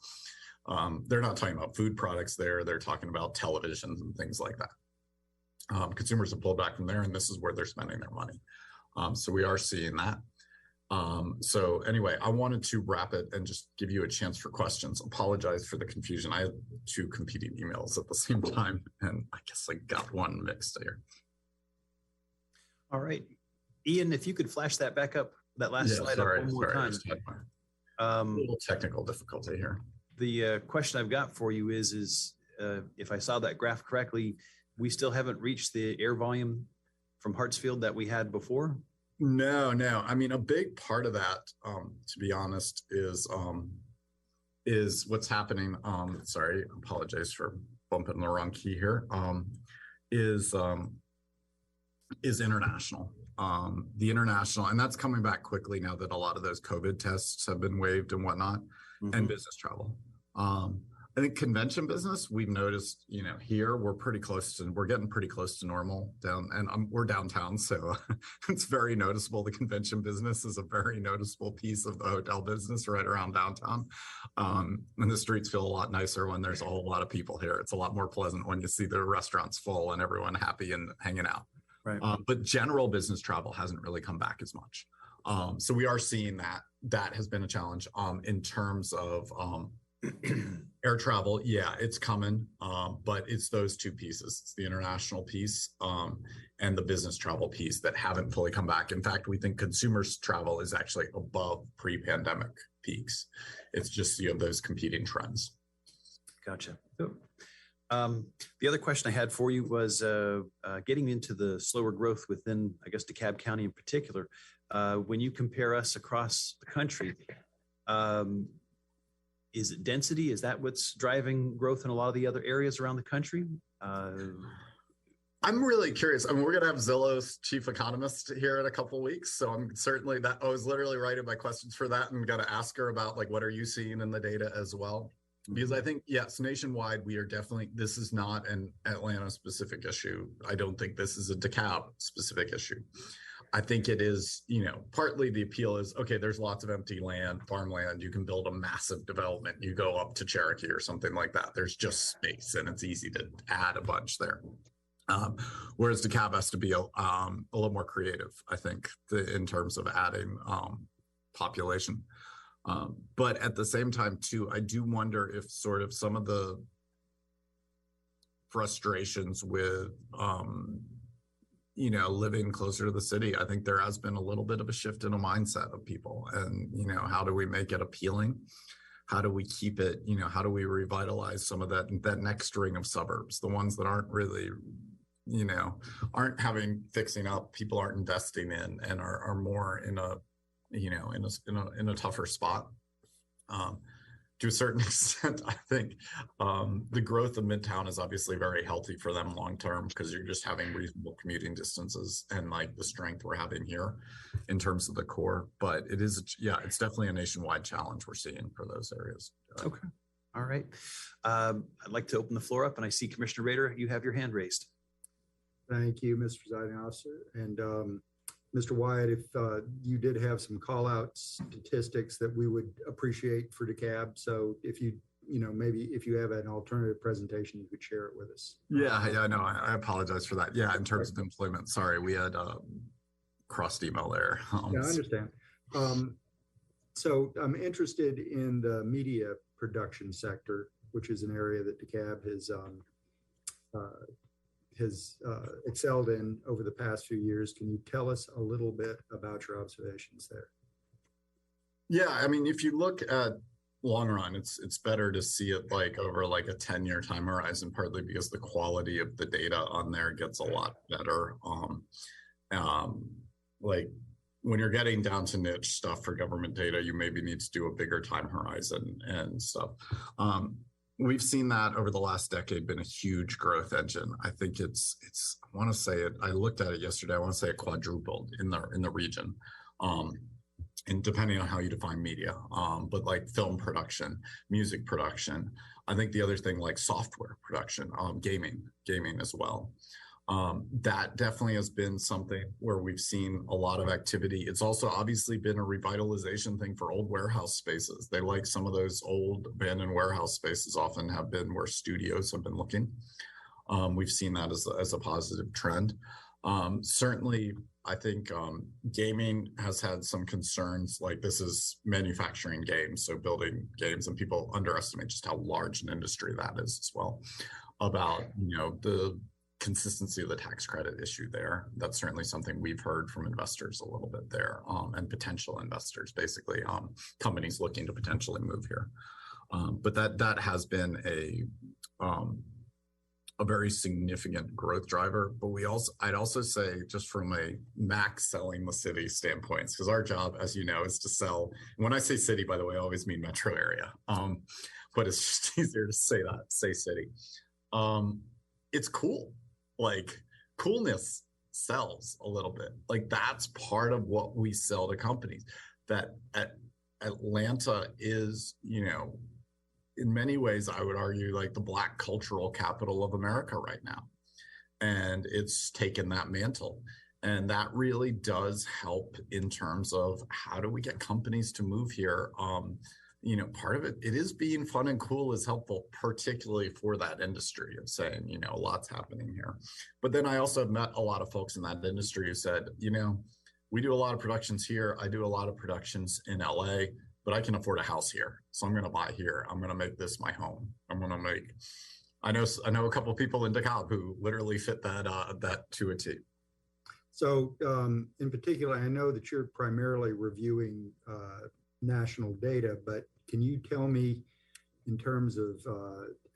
They're not talking about food products there. They're talking about televisions and things like that. Consumers have pulled back from there, and this is where they're spending their money. So we are seeing that. So anyway, I wanted to wrap it and just give you a chance for questions. Apologize for the confusion. I had 2 competing emails at the same time, and I guess I got one mixed here. All right. Ian, if you could flash that back up, that last slide up one more time. A little technical difficulty here. The question I've got for you is if I saw that graph correctly, we still haven't reached the air volume from Hartsfield that we had before? No. I mean, a big part of that, to be honest, is what's happening. Sorry, I apologize for bumping the wrong key here. Is international. The international, and that's coming back quickly now that a lot of those COVID tests have been waived and whatnot, and business travel. I think convention business, we've noticed, here we're getting pretty close to normal down, and we're downtown. So it's very noticeable. The convention business is a very noticeable piece of the hotel business right around downtown. And the streets feel a lot nicer when there's a whole lot of people here. It's a lot more pleasant when you see the restaurants full and everyone happy and hanging out. Right. But general business travel hasn't really come back as much. So we are seeing that has been a challenge in terms of air travel. Yeah, it's coming, but it's those 2 pieces. It's the international piece and the business travel piece that haven't fully come back. In fact, we think consumers travel is actually above pre-pandemic peaks. It's just those competing trends. Gotcha. The other question I had for you was getting into the slower growth within, I guess, DeKalb County in particular. When you compare us across the country, is it density? Is that what's driving growth in a lot of the other areas around the country? I'm really curious. I mean, we're going to have Zillow's chief economist here in a couple of weeks. So I'm certainly I was literally writing my questions for that and got to ask her about what are you seeing in the data as well? Because I think, yes, nationwide, we are definitely, this is not an Atlanta specific issue. I don't think this is a DeKalb specific issue. I think it is, partly the appeal is, okay, there's lots of empty land, farmland. You can build a massive development. You go up to Cherokee or something like that. There's just space and it's easy to add a bunch there. Whereas DeKalb has to be a little more creative, I think, in terms of adding population. But at the same time, too, I do wonder if sort of some of the frustrations with living closer to the city, I think there has been a little bit of a shift in a mindset of people. And, how do we make it appealing? How do we keep it, how do we revitalize some of that next ring of suburbs, the ones that aren't really, aren't fixing up, people aren't investing in and are more in a tougher spot. To a certain extent, I think the growth of Midtown is obviously very healthy for them long term because you're just having reasonable commuting distances and the strength we're having here in terms of the core. But it's definitely a nationwide challenge we're seeing for those areas. Okay. All right. I'd like to open the floor up, and I see Commissioner Rader, you have your hand raised. Thank you, Mr. Presiding Officer. And Mr. Wyatt, if you did have some call out statistics that we would appreciate for DeKalb. So if maybe if you have an alternative presentation, you could share it with us. Yeah, no, I apologize for that. Yeah, in terms of employment, sorry, we had crossed email there. Yeah, I understand. So I'm interested in the media production sector, which is an area that DeKalb has excelled in over the past few years. Can you tell us a little bit about your observations there? Yeah, I mean, if you look at long run, it's better to see it over a 10-year time horizon, partly because the quality of the data on there gets a lot better. When you're getting down to niche stuff for government data, you maybe need to do a bigger time horizon and stuff. we've seen that over the last decade been a huge growth engine. I think it's I want to say it, I looked at it yesterday, I want to say it quadrupled in the region. And depending on how you define media, but like film production, music production, I think the other thing like software production, gaming as well. That definitely has been something where we've seen a lot of activity. It's also obviously been a revitalization thing for old warehouse spaces. They like some of those old abandoned warehouse spaces often have been where studios have been looking. We've seen that as a positive trend. Certainly, I think gaming has had some concerns, like this is manufacturing games, so building games, and people underestimate just how large an industry that is as well. About, the consistency of the tax credit issue there. That's certainly something we've heard from investors a little bit there, and potential investors, basically, companies looking to potentially move here. But that has been a very significant growth driver. But I'd also say, just from a max selling the city standpoint, because our job, as you know, is to sell. When I say city, by the way, I always mean metro area. But it's just easier to say city. It's cool. Like, coolness sells a little bit. Like, that's part of what we sell to companies. That Atlanta is, in many ways, I would argue, like the Black cultural capital of America right now. And it's taken that mantle. And that really does help in terms of how do we get companies to move here. Part of it is being fun and cool is helpful, particularly for that industry of saying, a lot's happening here. But then I also have met a lot of folks in that industry who said, we do a lot of productions here. I do a lot of productions in LA, but I can afford a house here. So I'm going to buy here. I'm going to make this my home. I know a couple of people in DeKalb who literally fit that to a T. So in particular, I know that you're primarily reviewing national data, but can you tell me, in terms of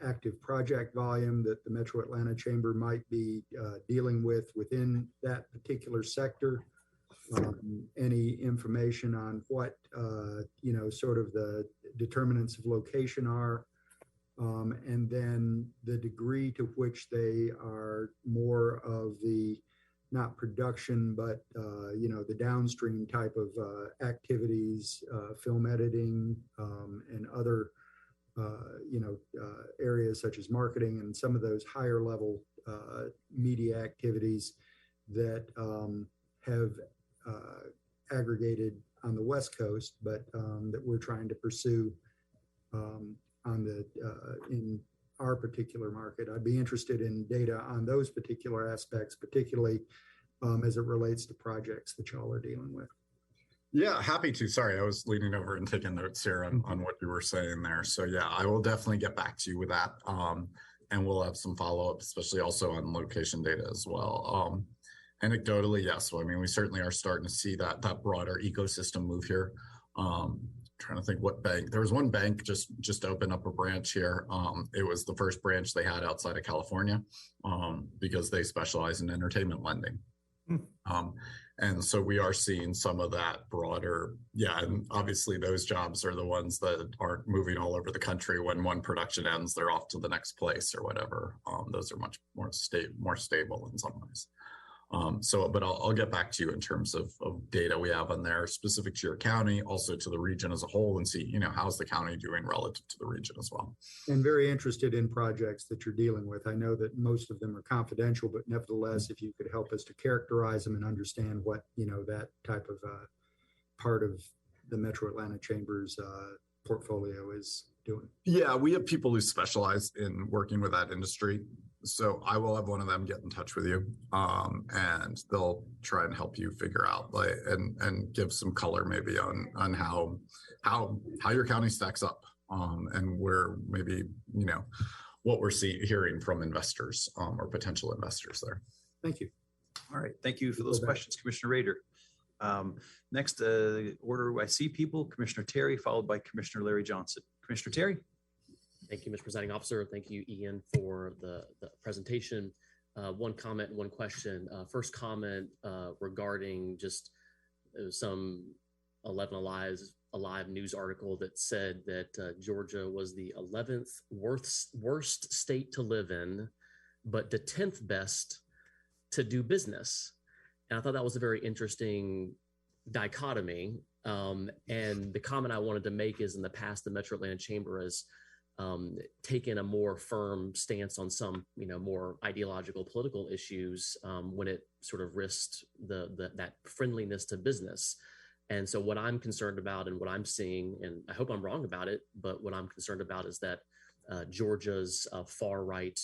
active project volume that the Metro Atlanta Chamber might be dealing with within that particular sector? Any information on what, sort of the determinants of location are, and then the degree to which they are more of the, not production, but, the downstream type of activities, film editing, and other, areas such as marketing and some of those higher level media activities that have aggregated on the West Coast, but that we're trying to pursue in our particular market. I'd be interested in data on those particular aspects, particularly as it relates to projects that y'all are dealing with. Yeah, happy to. Sorry, I was leaning over and taking notes here on what you were saying there. So yeah, I will definitely get back to you with that. And we'll have some follow-up, especially also on location data as well. Anecdotally, yes. Well, we certainly are starting to see that broader ecosystem move here. Trying to think what bank. There was one bank just opened up a branch here. It was the first branch they had outside of California, because they specialize in entertainment lending. And so we are seeing some of that broader, and obviously those jobs are the ones that aren't moving all over the country. When one production ends, they're off to the next place or whatever. Those are much more stable in some ways. But I'll get back to you in terms of data we have on there specific to your county, also to the region as a whole, and see, how's the county doing relative to the region as well. And very interested in projects that you're dealing with. I know that most of them are confidential, but nevertheless, if you could help us to characterize them and understand what, that type of part of the Metro Atlanta Chamber's portfolio is doing. Yeah, we have people who specialize in working with that industry. So I will have one of them get in touch with you, and they'll try and help you figure out, and give some color maybe on how your county stacks up, and where maybe, what we're hearing from investors, or potential investors there. Thank you. All right. Thank you for those questions, Commissioner Rader. Next order I see people, Commissioner Terry, followed by Commissioner Larry Johnson. Commissioner Terry. Thank you, Mr. Presiding Officer. Thank you, Ian, for the presentation. One comment, one question. First comment regarding just some 11 Alive news article that said that Georgia was the 11th worst state to live in, but the 10th best to do business. And I thought that was a very interesting dichotomy. And the comment I wanted to make is, in the past, the Metro Atlanta Chamber has taken a more firm stance on some, more ideological political issues when it sort of risked that friendliness to business. And so what I'm concerned about, and what I'm seeing, and I hope I'm wrong about it, but what I'm concerned about is that Georgia's far right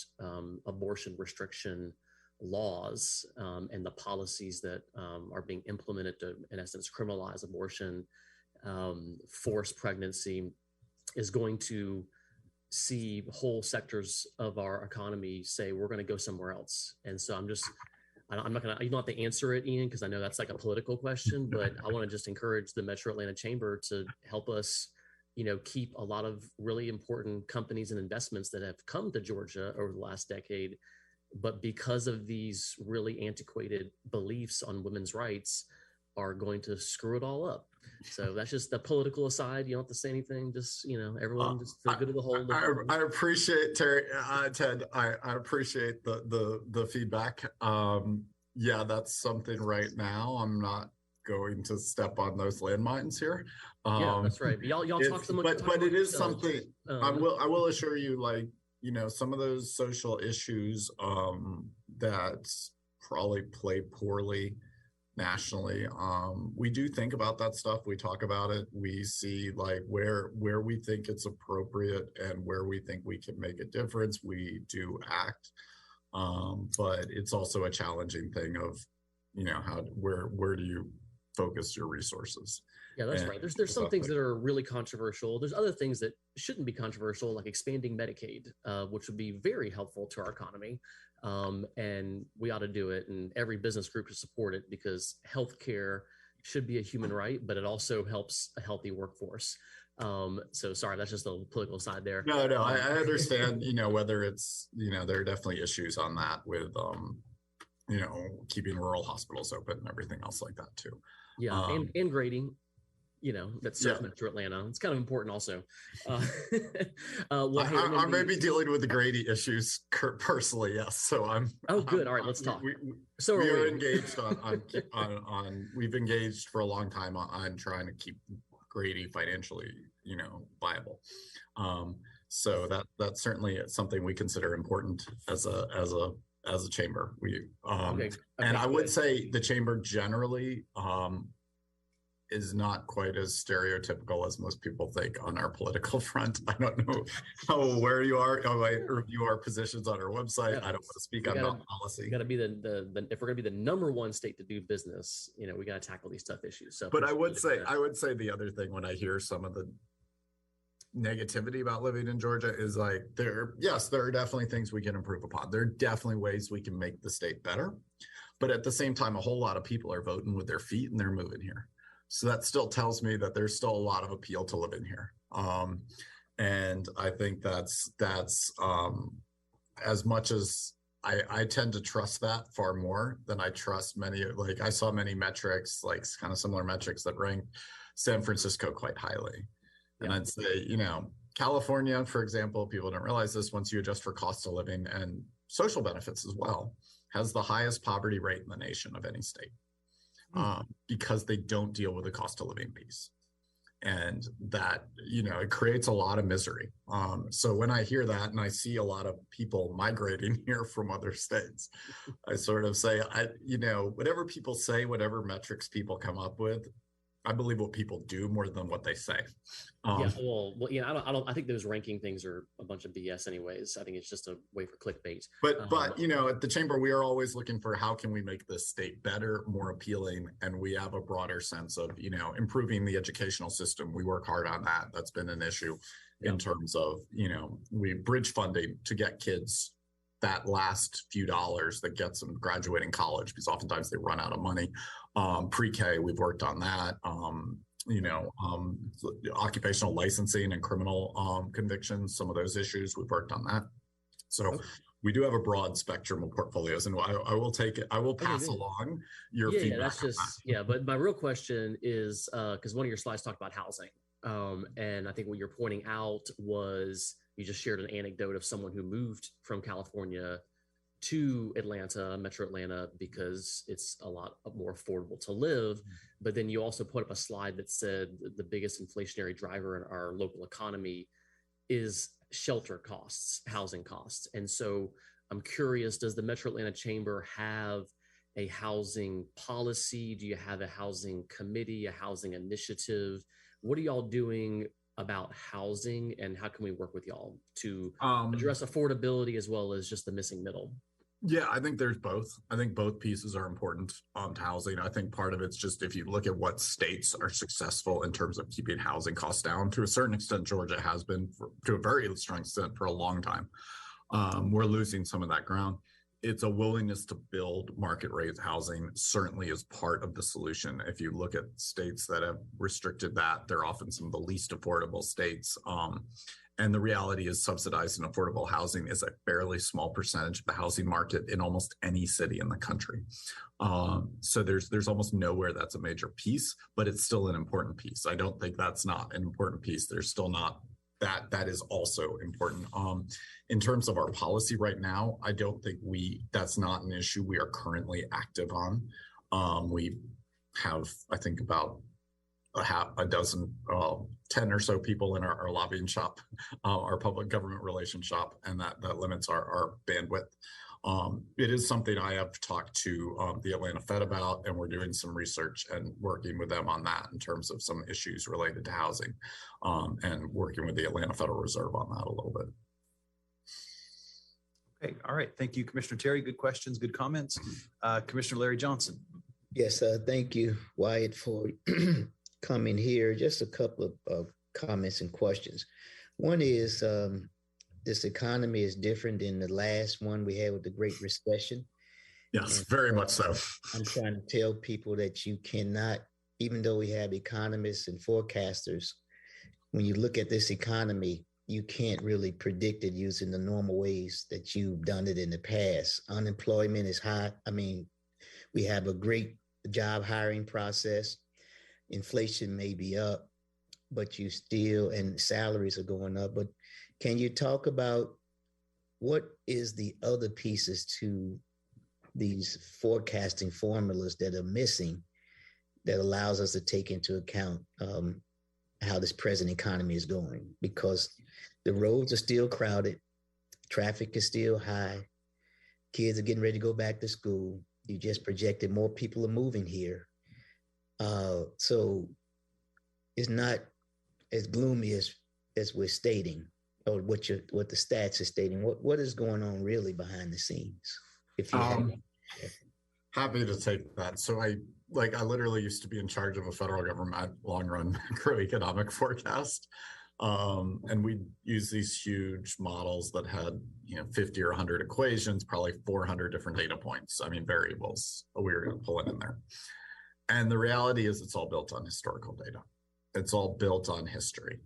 abortion restriction laws and the policies that are being implemented to, in essence, criminalize abortion, forced pregnancy, is going to see whole sectors of our economy say, we're going to go somewhere else. And so I'm not going to, you don't have to answer it, Ian, because I know that's like a political question, but I want to just encourage the Metro Atlanta Chamber to help us, keep a lot of really important companies and investments that have come to Georgia over the last decade. But because of these really antiquated beliefs on women's rights, are going to screw it all up. So that's just the political aside. You don't have to say anything. Just, everyone just for the good of the whole. I appreciate Ted. I appreciate the feedback. Yeah, that's something right now. I'm not going to step on those landmines here. Yeah, that's right. Y'all talk so much. But it is something. I will assure you, some of those social issues that probably play poorly nationally. We do think about that stuff. We talk about it. We see where we think it's appropriate and where we think we can make a difference. We do act. But it's also a challenging thing of, where do you focus your resources? Yeah, that's right. There's some things that are really controversial. There's other things that shouldn't be controversial, like expanding Medicaid, which would be very helpful to our economy. And we ought to do it, and every business group should support it, because healthcare should be a human right, but it also helps a healthy workforce. So sorry, that's just the political side there. No, I understand, whether it's, there are definitely issues on that with, keeping rural hospitals open and everything else like that too. Yeah, and grading. That serves Metro Atlanta. It's kind of important also. I may be dealing with the Grady issues personally, yes. So I'm. Oh, good. All right, let's talk. We are engaged on. We've engaged for a long time on trying to keep Grady financially, viable. So that's certainly something we consider important as a chamber. And I would say the chamber generally is not quite as stereotypical as most people think on our political front. I don't know how aware you are. I review our positions on our website. I don't want to speak on policy. Got to be if we're going to be the number one state to do business, we got to tackle these tough issues. So, but I would say the other thing when I hear some of the negativity about living in Georgia is there are definitely things we can improve upon. There are definitely ways we can make the state better. But at the same time, a whole lot of people are voting with their feet and they're moving here. So that still tells me that there's still a lot of appeal to living here. And I think that's as much as I tend to trust that far more than I trust many, I saw many metrics, kind of similar metrics that rank San Francisco quite highly. Yeah. And I'd say, California, for example, people don't realize this, once you adjust for cost of living and social benefits as well, has the highest poverty rate in the nation of any state. Because they don't deal with the cost of living piece. And that, it creates a lot of misery. So when I hear that and I see a lot of people migrating here from other states, I sort of say, whatever people say, whatever metrics people come up with, I believe what people do more than what they say. I think those ranking things are a bunch of BS anyways. I think it's just a way for clickbait. But at the chamber, we are always looking for how can we make this state better, more appealing, and we have a broader sense of, improving the educational system. We work hard on that. That's been an issue in terms of, we bridge funding to get kids that last few dollars that gets them graduating college, because oftentimes they run out of money. Pre-K, we've worked on that. Occupational licensing and criminal convictions, some of those issues, we've worked on that. So we do have a broad spectrum of portfolios, and I will take it. I will pass along your feedback. Yeah, that's just But my real question is because one of your slides talked about housing, and I think what you're pointing out was you just shared an anecdote of someone who moved from California to Atlanta, Metro Atlanta, because it's a lot more affordable to live. But then you also put up a slide that said the biggest inflationary driver in our local economy is shelter costs, housing costs. And so I'm curious, does the Metro Atlanta Chamber have a housing policy? Do you have a housing committee, a housing initiative? What are y'all doing about housing, and how can we work with y'all to address affordability as well as just the missing middle? Yeah, I think there's both. I think both pieces are important to housing. I think part of it's just if you look at what states are successful in terms of keeping housing costs down, to a certain extent, Georgia has been to a very strong extent for a long time. We're losing some of that ground. It's a willingness to build market rate housing certainly is part of the solution. If you look at states that have restricted that, they're often some of the least affordable states. And the reality is subsidized and affordable housing is a fairly small percentage of the housing market in almost any city in the country. So there's almost nowhere that's a major piece, but it's still an important piece. I don't think that's not an important piece. There's still not that is also important. In terms of our policy right now, I don't think that's not an issue we are currently active on. We have, I think, about a dozen, 10 or so people in our lobbying shop, our public government relations shop, and that limits our bandwidth. It is something I have talked to the Atlanta Fed about, and we're doing some research and working with them on that in terms of some issues related to housing, and working with the Atlanta Federal Reserve on that a little bit. Okay, all right. Thank you, Commissioner Terry. Good questions, good comments. Commissioner Larry Johnson. Yes, thank you, Wyatt, for coming here. Just a couple of comments and questions. One is this economy is different than the last one we had with the Great Recession. Yes, and very much so. I'm trying to tell people that you cannot, even though we have economists and forecasters, when you look at this economy, you can't really predict it using the normal ways that you've done it in the past. Unemployment is high. I mean, we have a great job hiring process. Inflation may be up, but and salaries are going up. But can you talk about what is the other pieces to these forecasting formulas that are missing that allows us to take into account how this present economy is going? Because the roads are still crowded, traffic is still high, kids are getting ready to go back to school. You just projected more people are moving here. So it's not as gloomy as we're stating, or what the stats are stating. What is going on really behind the scenes? If you happy to take that. So I literally used to be in charge of a federal government long-run macroeconomic forecast. And we use these huge models that had 50 or 100 equations, probably 400 different data points. I mean, variables we were going to pull in there. And the reality is it's all built on historical data. It's all built on history.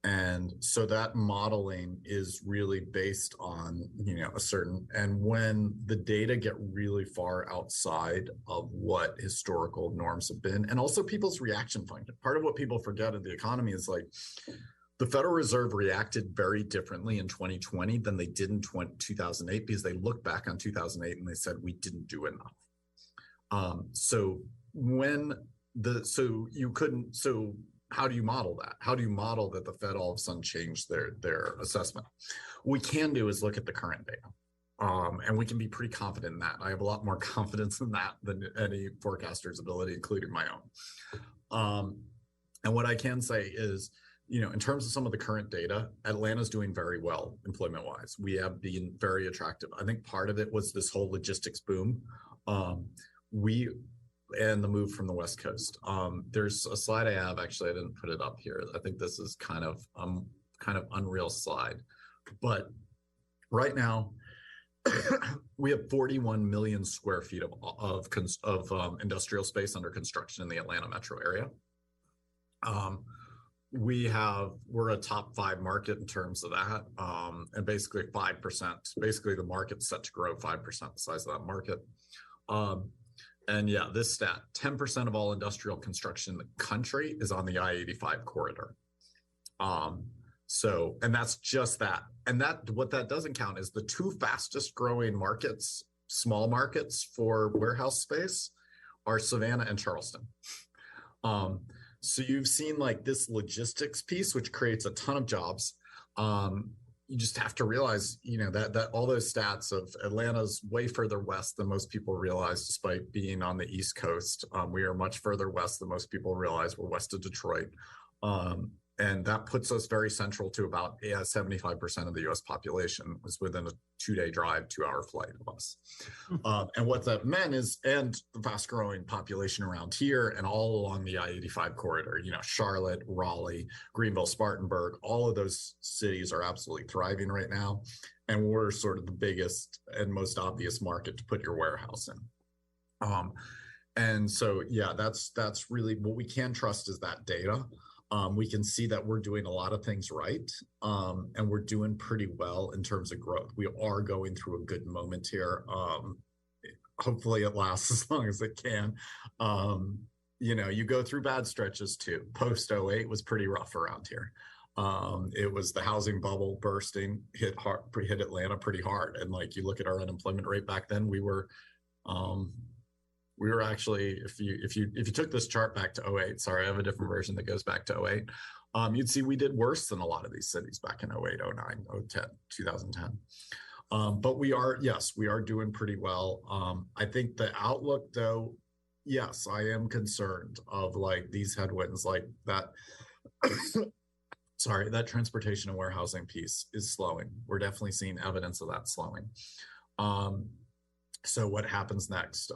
And so that modeling is really based on, a certain, and when the data get really far outside of what historical norms have been, and also people's reaction function. Part of what people forget in the economy is the Federal Reserve reacted very differently in 2020 than they did in 2008, because they looked back on 2008 and they said, we didn't do enough. So how do you model that? How do you model that the Fed all of a sudden changed their assessment? What we can do is look at the current data. And we can be pretty confident in that. I have a lot more confidence in that than any forecaster's ability, including my own. And what I can say is, in terms of some of the current data, Atlanta's doing very well employment-wise. We have been very attractive. I think part of it was this whole logistics boom. And the move from the West Coast. There's a slide I have, actually, I didn't put it up here. I think this is kind of unreal slide. But right now, we have 41 million square feet of industrial space under construction in the Atlanta metro area. we're a top 5 market in terms of that. And basically 5%, basically the market's set to grow 5% the size of that market. And yeah, this stat, 10% of all industrial construction in the country is on the I-85 corridor. And that's just that. And what that doesn't count is the 2 fastest growing markets, small markets for warehouse space, are Savannah and Charleston. So you've seen like this logistics piece, which creates a ton of jobs. You just have to realize, that all those stats of Atlanta's way further west than most people realize, despite being on the East Coast. We are much further west than most people realize. We're west of Detroit. And that puts us very central to about 75% of the US population was within a 2-day drive, 2-hour flight of us. And what that meant is, and the fast growing population around here and all along the I-85 corridor, Charlotte, Raleigh, Greenville, Spartanburg, all of those cities are absolutely thriving right now. And we're sort of the biggest and most obvious market to put your warehouse in. And so, yeah, that's really what we can trust is that data. We can see that we're doing a lot of things right, and we're doing pretty well in terms of growth. We are going through a good moment here. Hopefully it lasts as long as it can. You go through bad stretches too. Post 08 was pretty rough around here. It was the housing bubble bursting, hit Atlanta pretty hard. And like you look at our unemployment rate back then, we were actually, if you took this chart back to 08, sorry, I have a different version that goes back to 08, you'd see we did worse than a lot of these cities back in 08, 09, 010, 2010. But we are doing pretty well. I think the outlook though, yes, I am concerned of like these headwinds like that. Sorry, that transportation and warehousing piece is slowing. We're definitely seeing evidence of that slowing. So what happens next?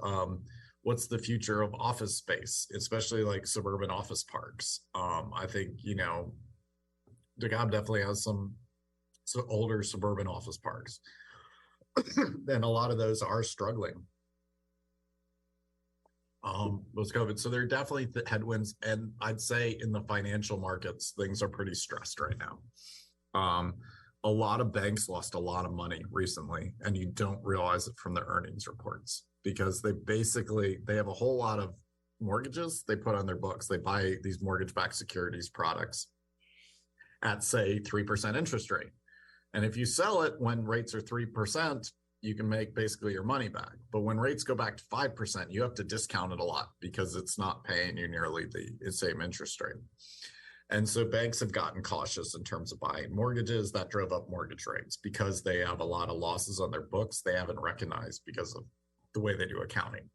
What's the future of office space, especially like suburban office parks? I think, DeKalb definitely has some older suburban office parks. And a lot of those are struggling with COVID. So there are definitely headwinds. And I'd say in the financial markets, things are pretty stressed right now. A lot of banks lost a lot of money recently, and you don't realize it from their earnings reports because they have a whole lot of mortgages they put on their books. They buy these mortgage-backed securities products at, say, 3% interest rate. And if you sell it when rates are 3%, you can make basically your money back. But when rates go back to 5%, you have to discount it a lot because it's not paying you nearly the same interest rate. And so banks have gotten cautious in terms of buying mortgages. That drove up mortgage rates because they have a lot of losses on their books they haven't recognized because of the way they do accounting.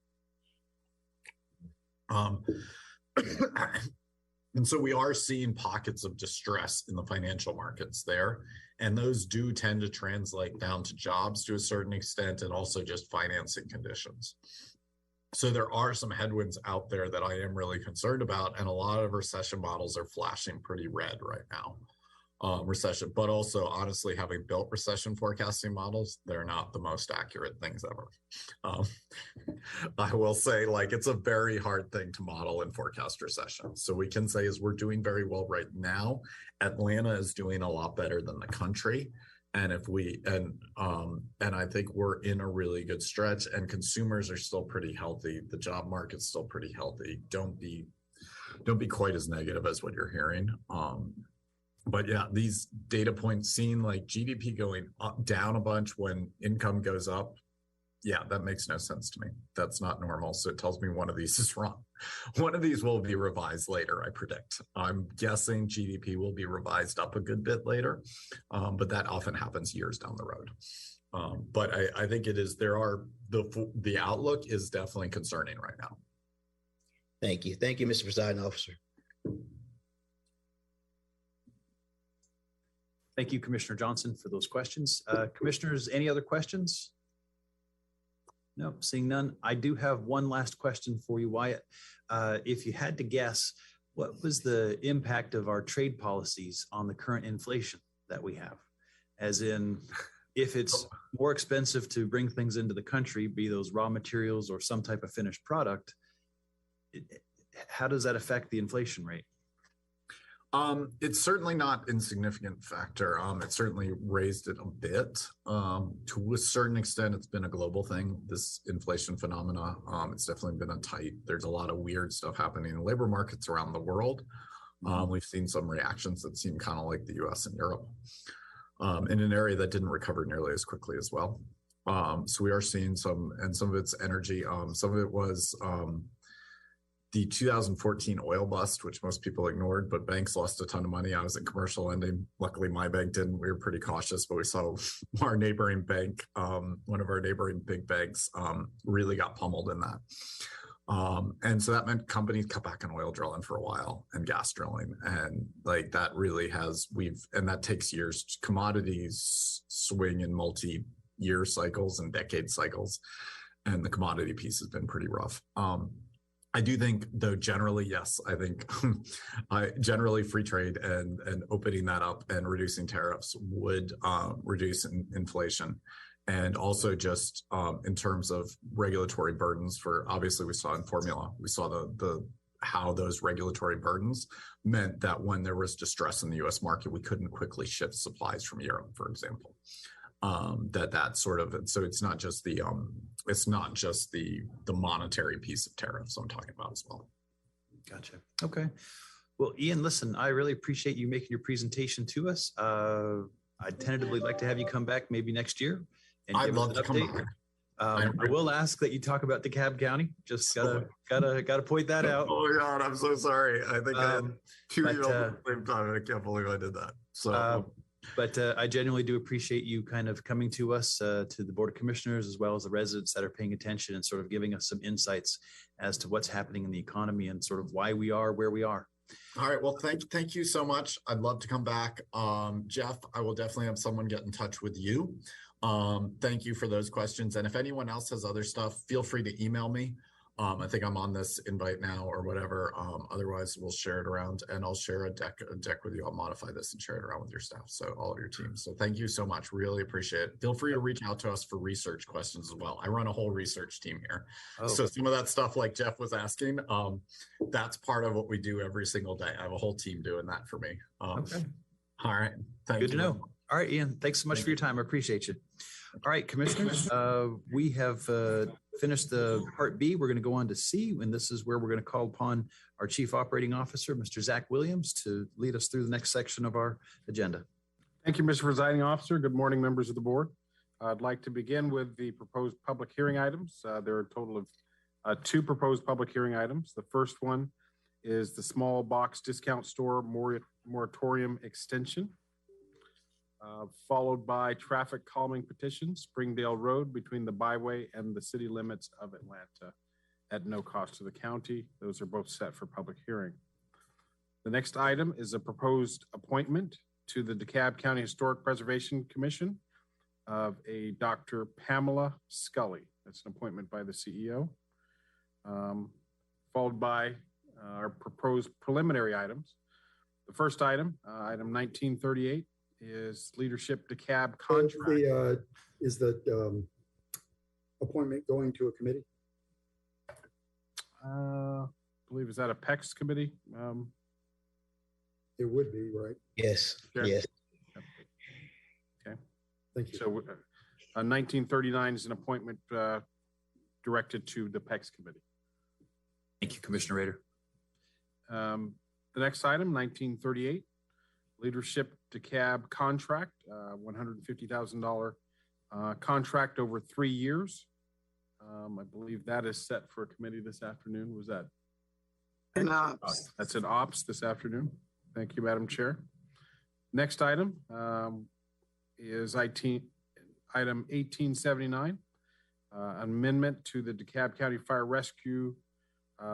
And so we are seeing pockets of distress in the financial markets there. And those do tend to translate down to jobs to a certain extent and also just financing conditions. So there are some headwinds out there that I am really concerned about. And a lot of recession models are flashing pretty red right now. Recession, but also honestly, having built recession forecasting models, they're not the most accurate things ever. I will say, like, it's a very hard thing to model and forecast recession. So we can say is we're doing very well right now. Atlanta is doing a lot better than the country. And I think we're in a really good stretch and consumers are still pretty healthy. The job market's still pretty healthy. Don't be quite as negative as what you're hearing. But yeah, these data points seeing like GDP going up, down a bunch when income goes up. Yeah, that makes no sense to me. That's not normal. So it tells me one of these is wrong. One of these will be revised later, I predict. I'm guessing GDP will be revised up a good bit later, but that often happens years down the road. But I think it is, the outlook is definitely concerning right now. Thank you. Thank you, Mr. Presiding Officer. Thank you, Commissioner Johnson, for those questions. Commissioners, any other questions? No, seeing none. I do have one last question for you, Wyatt. If you had to guess, what was the impact of our trade policies on the current inflation that we have? As in, if it's more expensive to bring things into the country, be those raw materials or some type of finished product, how does that affect the inflation rate? It's certainly not insignificant factor. It certainly raised it a bit. To a certain extent, it's been a global thing, this inflation phenomena. It's definitely been there's a lot of weird stuff happening in labor markets around the world. We've seen some reactions that seem kind of like the US and Europe, in an area that didn't recover nearly as quickly as well. So we are seeing some of it's energy. Some of it was the 2014 oil bust, which most people ignored, but banks lost a ton of money. I was in commercial lending. Luckily, my bank didn't. We were pretty cautious, but we saw our neighboring bank, one of our neighboring big banks, really got pummeled in that. And so that meant companies cut back on oil drilling for a while and gas drilling. And like that really and that takes years. Commodities swing in multi-year cycles and decade cycles. And the commodity piece has been pretty rough. I do think, though, generally, yes, I think generally free trade and opening that up and reducing tariffs would reduce inflation. And also just in terms of regulatory burdens obviously we saw in formula, we saw how those regulatory burdens meant that when there was distress in the US market, we couldn't quickly shift supplies from Europe, for example. So it's not just the monetary piece of tariffs I'm talking about as well. Gotcha. Okay. Well, Ian, listen, I really appreciate you making your presentation to us. I'd tentatively like to have you come back maybe next year. And I'd love to come back. I will ask that you talk about DeKalb County. Just gotta point that out. Oh my God, I'm so sorry. I think I had 2 emails at the same time. I can't believe I did that. So. But I genuinely do appreciate you kind of coming to us, to the Board of Commissioners, as well as the residents that are paying attention and sort of giving us some insights as to what's happening in the economy and sort of why we are where we are. All right. Well, thank you so much. I'd love to come back. Jeff, I will definitely have someone get in touch with you. Thank you for those questions. And if anyone else has other stuff, feel free to email me. I think I'm on this invite now or whatever. Otherwise, we'll share it around and I'll share a deck with you. I'll modify this and share it around with your staff. So all of your teams. So thank you so much. Really appreciate it. Feel free to reach out to us for research questions as well. I run a whole research team here. Oh. So some of that stuff like Jeff was asking, that's part of what we do every single day. I have a whole team doing that for me. Okay. All right. Thank you. Good to know. All right, Ian, thanks so much for your time. I appreciate you. All right, commissioners, we have finished the part B. We're going to go on to C, and this is where we're going to call upon our Chief Operating Officer, Mr. Zach Williams, to lead us through the next section of our agenda. Thank you, Mr. Presiding Officer. Good morning, members of the board. I'd like to begin with the proposed public hearing items. There are a total of 2 proposed public hearing items. The first one is the small box discount store moratorium extension. Followed by traffic calming petition, Springdale Road between the byway and the city limits of Atlanta at no cost to the county. Those are both set for public hearing. The next item is a proposed appointment to the DeKalb County Historic Preservation Commission of a Dr. Pamela Scully. That's an appointment by the CEO. Followed by our proposed preliminary items. The first item, item 1938, is leadership DeKalb contract. Is the appointment going to a committee? I believe, is that a PEX committee? It would be, right? Yes. Sure. Yes. Okay. Thank you. So 1939 is an appointment directed to the PEX committee. Thank you, Commissioner Rader. The next item, 1938. Leadership DeKalb contract, $150,000 contract over 3 years. I believe that is set for a committee this afternoon. Was that? An ops. That's an ops this afternoon. Thank you, Madam Chair. Next item is item 1879, amendment to the DeKalb County Fire Rescue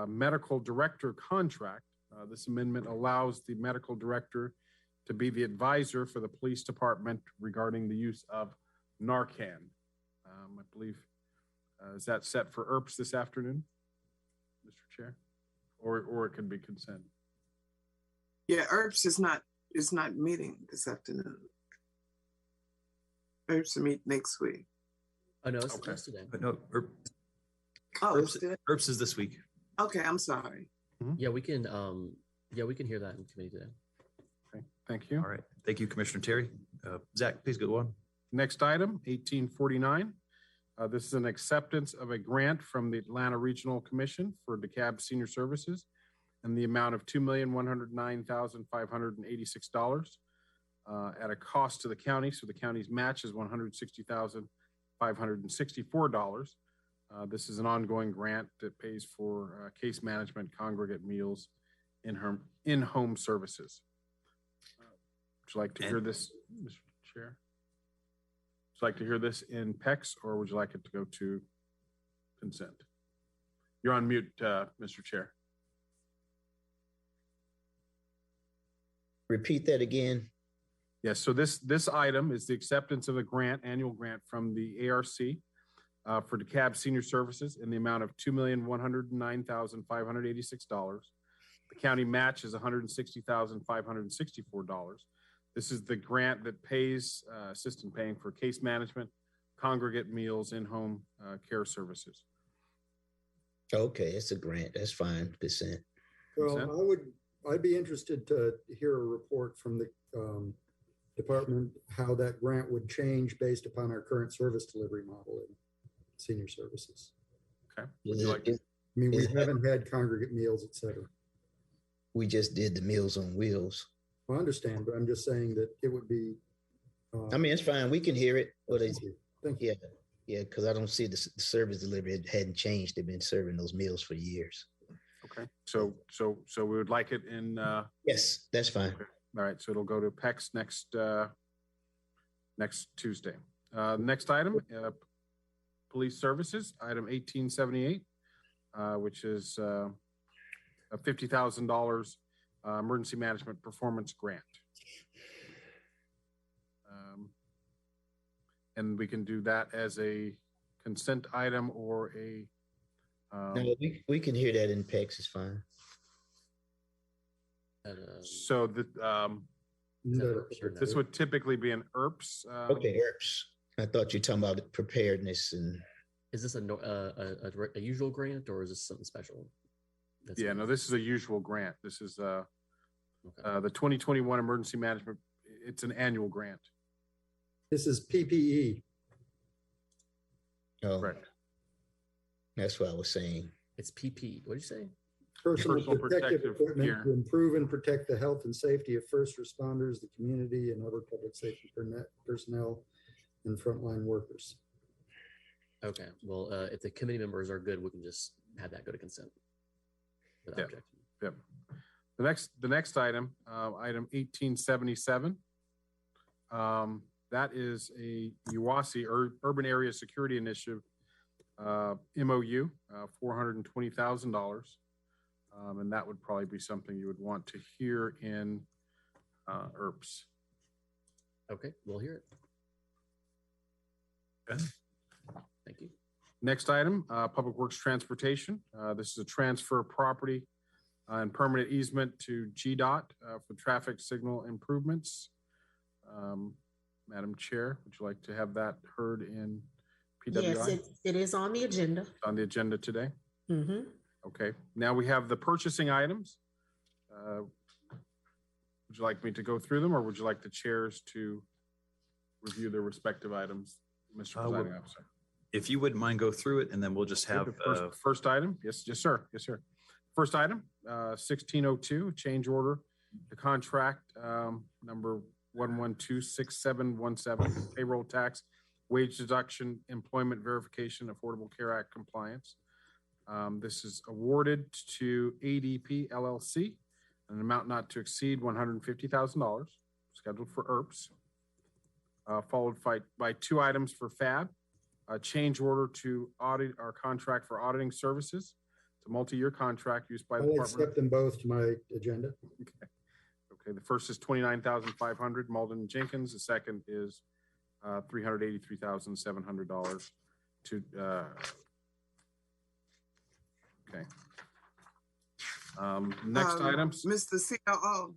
medical director contract. This amendment allows the medical director to be the advisor for the police department regarding the use of Narcan. I believe, is that set for ERPS this afternoon, Mr. Chair? Or it could be consent. Yeah, ERPS is not meeting this afternoon. ERPS will meet next week. Oh no, it's today. But no, ERPS is this week. Okay, I'm sorry. Yeah, we can hear that in committee today. Thank you. All right. Thank you, Commissioner Terry. Zach, please go on. Next item, 1849. This is an acceptance of a grant from the Atlanta Regional Commission for DeKalb Senior Services in the amount of $2,109,586 at a cost to the county. So the county's match is $160,564. This is an ongoing grant that pays for case management, congregate meals, in-home services. Would you like to hear this, Mr. Chair? Would you like to hear this in PEX, or would you like it to go to consent? You're on mute, Mr. Chair. Repeat that again. Yes, so this item is the acceptance of a grant, annual grant from the ARC for DeKalb Senior Services in the amount of $2,109,586. The county match is $160,564. This is the grant that pays, assists in paying for case management, congregate meals, in-home care services. Okay, it's a grant. That's fine. Consent. Well, I'd be interested to hear a report from the department how that grant would change based upon our current service delivery model in senior services. Okay. Would you like to? I mean, we haven't had congregate meals, et cetera. We just did the Meals on Wheels. I understand, but I'm just saying that it would be. I mean, it's fine. We can hear it. But thank you. Thank you. Yeah, because I don't see the service delivery hadn't changed. They've been serving those meals for years. Okay, so we would like it in. Yes, that's fine. Okay. All right, so it'll go to PEX next Tuesday. Next item, police services, item 1878, which is a $50,000 emergency management performance grant. And we can do that as a consent item or a. No, we can hear that in PEX. It's fine. So this would typically be an ERPS. Okay, ERPS. I thought you were talking about preparedness and. Is this a usual grant or is this something special? No, this is a usual grant. This is the 2021 emergency management. It's an annual grant. This is PPE. Oh, correct. That's what I was saying. It's PP. What did you say? Personal protective equipment gear to improve and protect the health and safety of first responders, the community, and other public safety personnel and frontline workers. Okay. Well, if the committee members are good, we can just have that go to consent without objection. Yep. The next item, item 1877. That is a UASI Urban Area Security Initiative MOU, $420,000. And that would probably be something you would want to hear in ERPS. Okay, we'll hear it. Okay. Thank you. Next item, Public Works Transportation. This is a transfer of property and permanent easement to GDOT for traffic signal improvements. Madam Chair, would you like to have that heard in PWI? Yes, it is on the agenda. It's on the agenda today. Mm-hmm. Okay, now we have the purchasing items. Would you like me to go through them or would you like the chairs to review their respective items, Mr. Presiding Officer? If you wouldn't mind, go through it and then we'll just have first item. Yes, sir. Yes, sir. First item, 1602, change order to contract number 1126717, payroll tax, wage deduction, employment verification, Affordable Care Act compliance. This is awarded to ADP LLC, an amount not to exceed $150,000, scheduled for ERPS, followed by two items for FAB, a change order to audit our contract for auditing services. It's a multi-year contract used by the department. I'll accept them both to my agenda. Okay. The first is $29,500, Malden and Jenkins. The second is $383,700 to. Okay. Next items. Mr. COO.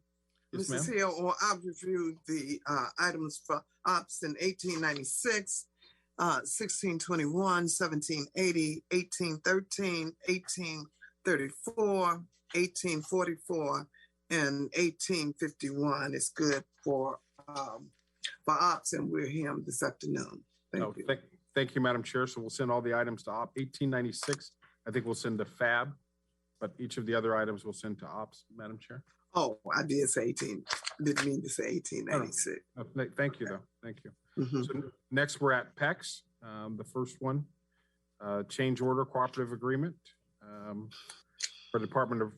Yes, Mr. COO, I've reviewed the items for ops in 1896, 1621, 1780, 1813, 1834, 1844, And 1851 is good for ops, and we're here this afternoon. Thank you. Thank you, Madam Chair. So we'll send all the items to op. 1896, I think we'll send to FAB, but each of the other items we'll send to ops, Madam Chair. Oh, I did say 18. Didn't mean to say 1896. Thank you, though. Thank you. Mhm. So next, we're at PECS. The first one, change order cooperative agreement for the Department of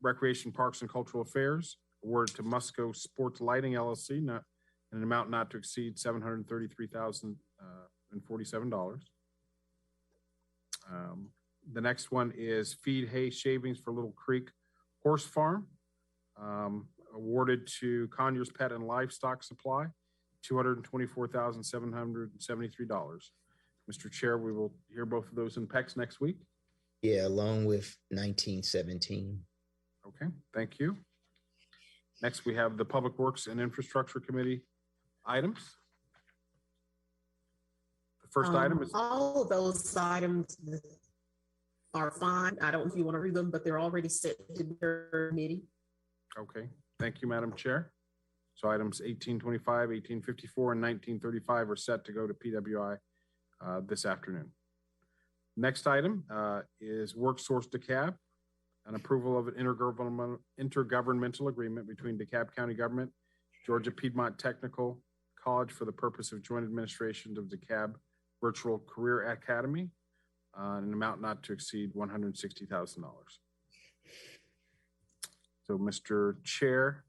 Recreation, Parks, and Cultural Affairs, awarded to Musco Sports Lighting LLC, not an amount not to exceed $733,047. The next one is feed hay shavings for Little Creek Horse Farm, awarded to Conyers Pet and Livestock Supply, $224,773. Mr. Chair, we will hear both of those in PECS next week. Yeah, along with 1917. Okay, thank you. Next, we have the Public Works and Infrastructure Committee items. The first item is all of those items are fine. I don't know if you want to read them, but they're already set to the committee. okay. Thank you, Madam Chair. So items 1825, 1854, and 1935 are set to go to PWI this afternoon. Next item is WorkSource DeKalb, an approval of an intergovernmental agreement between DeKalb County Government, Georgia Piedmont Technical College for the purpose of joint administration of DeKalb Virtual Career Academy, an amount not to exceed $160,000. So, Mr. Chair,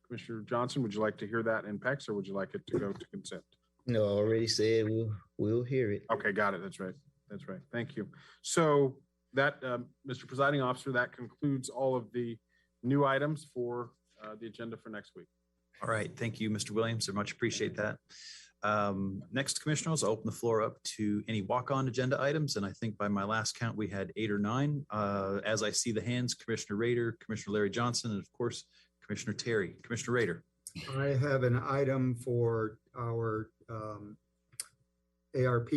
Commissioner Johnson, would you like to hear that in PECS, or would you like it to go to consent? No, I already said we'll hear it. Okay, got it. That's right. That's right. Thank you. So that, Mr. Presiding Officer, that concludes all of the new items for the agenda for next week. All right. Thank you, Mr. Williams. I much appreciate that. Next, Commissioners, I'll open the floor up to any walk-on agenda items. And I think by my last count, we had 8 or 9. As I see the hands, Commissioner Rader, Commissioner Larry Johnson, and of course, Commissioner Terry. Commissioner Rader. I have an item for our ARP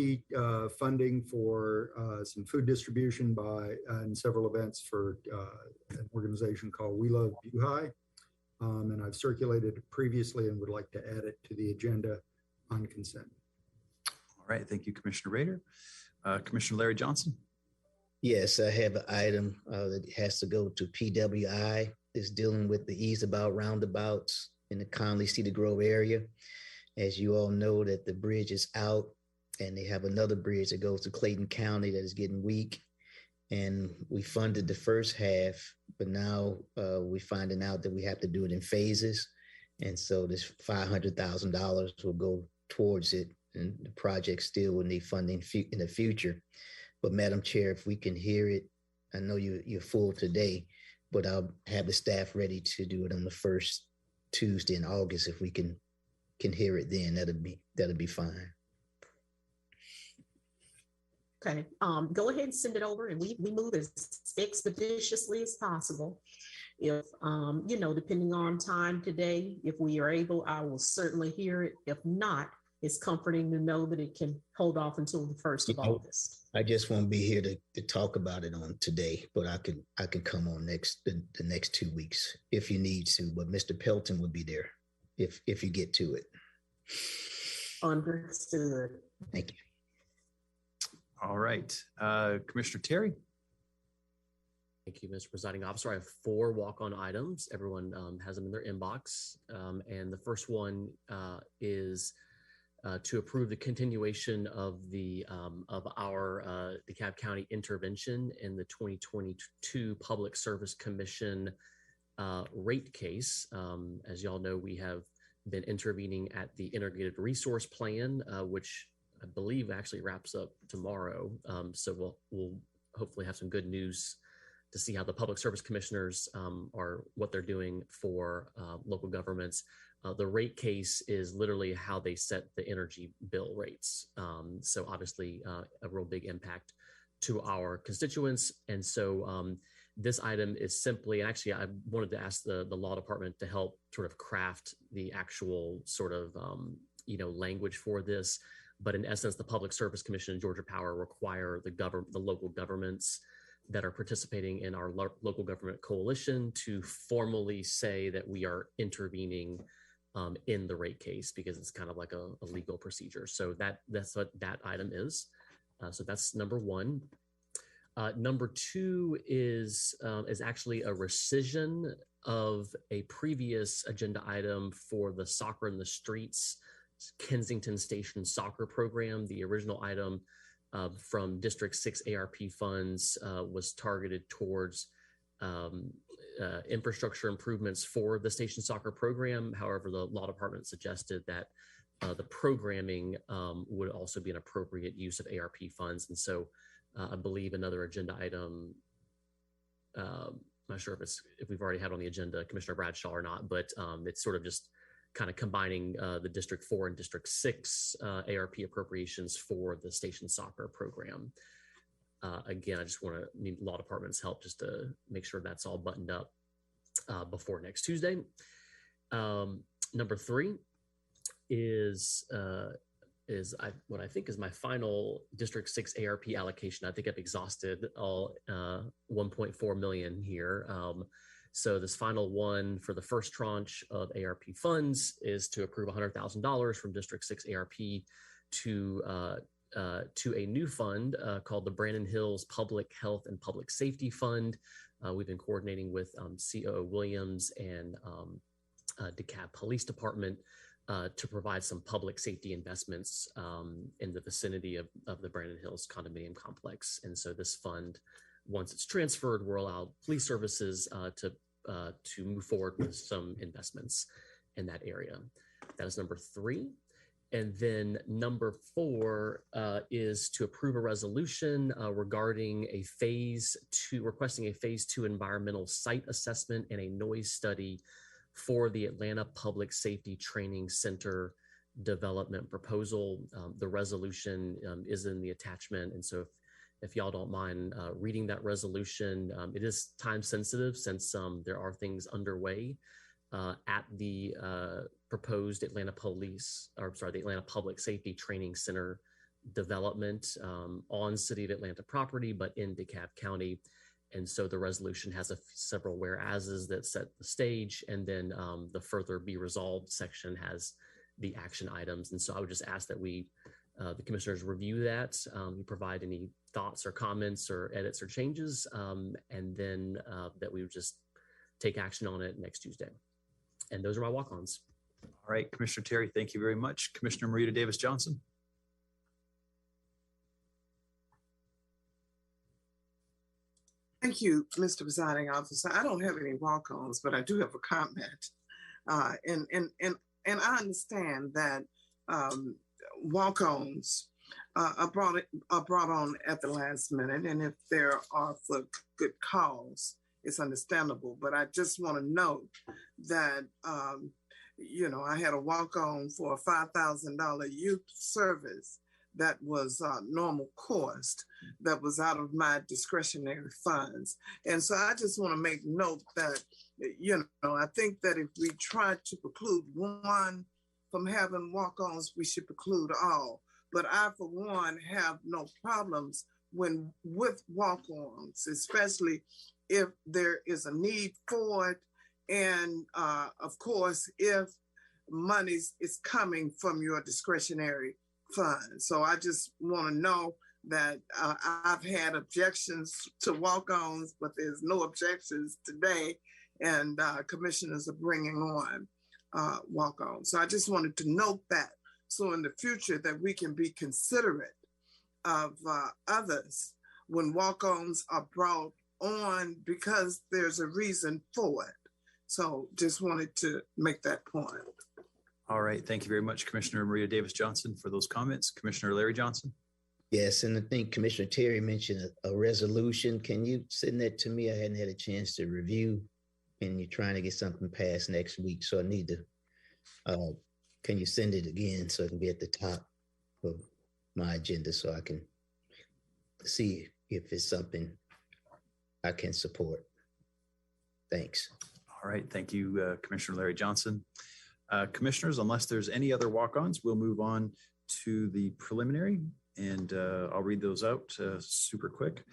funding for some food distribution and several events for an organization called We Love Buhai. And I've circulated it previously and would like to add it to the agenda on consent. All right. Thank you, Commissioner Rader. Commissioner Larry Johnson. Yes, I have an item that has to go to PWI. It's dealing with the ease about roundabouts in the Conley Cedar Grove area. As you all know, that the bridge is out, and they have another bridge that goes to Clayton County that is getting weak. And we funded the first half, but now we're finding out that we have to do it in phases. And so this $500,000 will go towards it, and the project still will need funding in the future. But Madam Chair, if we can hear it, I know you're full today, but I'll have the staff ready to do it on the first Tuesday in August. If we can hear it then, that'll be fine. Okay, go ahead and send it over, and we move as expeditiously as possible. If, depending on time today, if we are able, I will certainly hear it. If not, it's comforting to know that it can hold off until the 1st of August. I just won't be here to talk about it on today, but I can come on the next 2 weeks if you need to. But Mr. Pelton will be there if you get to it. Understood. Thank you. All right. Commissioner Terry. Thank you, Mr. Presiding Officer. I have 4 walk-on items. Everyone has them in their inbox. And the first one is to approve the continuation of our DeKalb County intervention in the 2022 Public Service Commission rate case. As y'all know, we have been intervening at the Integrated Resource Plan, which I believe actually wraps up tomorrow. So we'll hopefully have some good news to see how the public service commissioners are, what they're doing for local governments. The rate case is literally how they set the energy bill rates. So obviously a real big impact to our constituents. And so this item is simply, and actually I wanted to ask the law department to help sort of craft the actual sort of, language for this. But in essence, the Public Service Commission and Georgia Power require the local governments that are participating in our local government coalition to formally say that we are intervening in the rate case, because it's kind of like a legal procedure. So that's what that item is. So that's number one. Number two is actually a rescission of a previous agenda item for the Soccer in the Streets Kensington Station soccer program. The original item from District 6 ARP funds was targeted towards infrastructure improvements for the station soccer program. However, the law department suggested that the programming would also be an appropriate use of ARP funds. And so I believe another agenda item, I'm not sure if we've already had on the agenda Commissioner Bradshaw or not, but it's sort of just kind of combining the District 4 and District 6 ARP appropriations for the station soccer program. Again, I just need law department's help just to make sure that's all buttoned up before next Tuesday. Number three is what I think is my final District 6 ARP allocation. I think I've exhausted all 1.4 million here. So this final one for the first tranche of ARP funds is to approve $100,000 from District 6 ARP to a new fund called the Brandon Hills Public Health and Public Safety Fund. We've been coordinating with COO Williams and DeKalb Police Department to provide some public safety investments in the vicinity of the Brandon Hills condominium complex. And so this fund, once it's transferred, will allow police services to move forward with some investments in that area. That is number three. And then number four is to approve a resolution regarding requesting a phase 2 environmental site assessment and a noise study for the Atlanta Public Safety Training Center development proposal. The resolution is in the attachment. And so if y'all don't mind reading that resolution, it is time sensitive since there are things underway at the proposed the Atlanta Public Safety Training Center development on City of Atlanta property, but in DeKalb County. And so the resolution has several whereases that set the stage, and then the further be resolved section has the action items. And so I would just ask that the commissioners review that, provide any thoughts or comments or edits or changes, and then that we would just take action on it next Tuesday. And those are my walk-ons. All right, Commissioner Terry, thank you very much. Commissioner Marita Davis Johnson. Thank you, Mr. Presiding Officer. I don't have any walk-ons, but I do have a comment. And I understand that walk-ons are brought on at the last minute, and if there are for good cause, it's understandable. But I just want to note that I had a walk-on for a $5,000 youth service that was normal cost, that was out of my discretionary funds. And so I just want to make note that, I think that if we try to preclude one from having walk-ons, we should preclude all. But I, for one, have no problems with walk-ons, especially if there is a need for it. And of course, if money is coming from your discretionary fund. So I just want to know that I've had objections to walk-ons, but there's no objections today. And commissioners are bringing on walk-ons. So I just wanted to note that. So in the future that we can be considerate of others when walk-ons are brought on because there's a reason for it. So just wanted to make that point. All right. Thank you very much, Commissioner Marita Davis Johnson, for those comments. Commissioner Larry Johnson. Yes, and I think Commissioner Terry mentioned a resolution. Can you send that to me? I hadn't had a chance to review, and you're trying to get something passed next week. So I need to, can you send it again so it can be at the top of my agenda so I can see if it's something I can support. Thanks. All right. Thank you, Commissioner Larry Johnson. Commissioners, unless there's any other walk-ons, we'll move on to the preliminary, and I'll read those out super quick.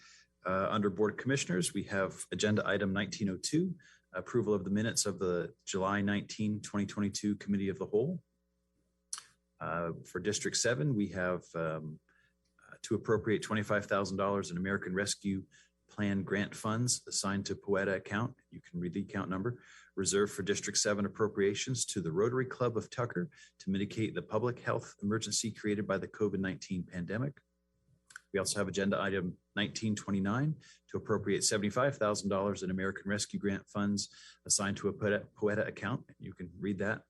Under Board of Commissioners, we have agenda item 1902, approval of the minutes of the July 19, 2022 Committee of the Whole. For District 7, we have to appropriate $25,000 in American Rescue Plan grant funds assigned to Poeta account. You can read the account number. Reserved for District 7 appropriations to the Rotary Club of Tucker to mitigate the public health emergency created by the COVID-19 pandemic. We also have agenda item 1929 to appropriate $75,000 in American Rescue Grant funds assigned to a Poeta account. You can read that.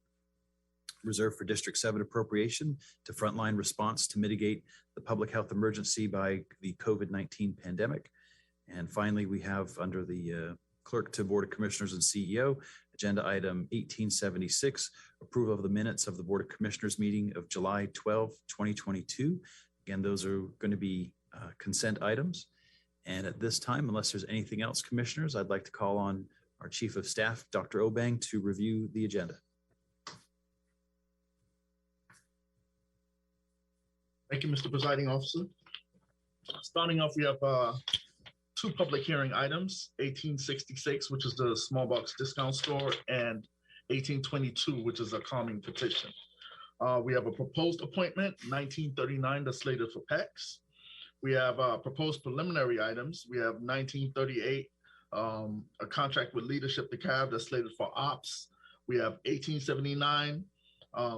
Reserved for District 7 appropriation to frontline response to mitigate the public health emergency by the COVID-19 pandemic. And finally, we have under the Clerk to Board of Commissioners and CEO, agenda item 1876, approval of the minutes of the Board of Commissioners meeting of July 12, 2022. Again, those are going to be consent items. And at this time, unless there's anything else, Commissioners, I'd like to call on our Chief of Staff, Dr. Obang, to review the agenda. Thank you, Mr. Presiding Officer. Starting off, we have two public hearing items, 1866, which is the small box discount store, and 1822, which is a calming petition. We have a proposed appointment, 1939, that's slated for PECs. We have proposed preliminary items. We have 1938, a contract with Leadership DeKalb that's slated for ops. We have 1879,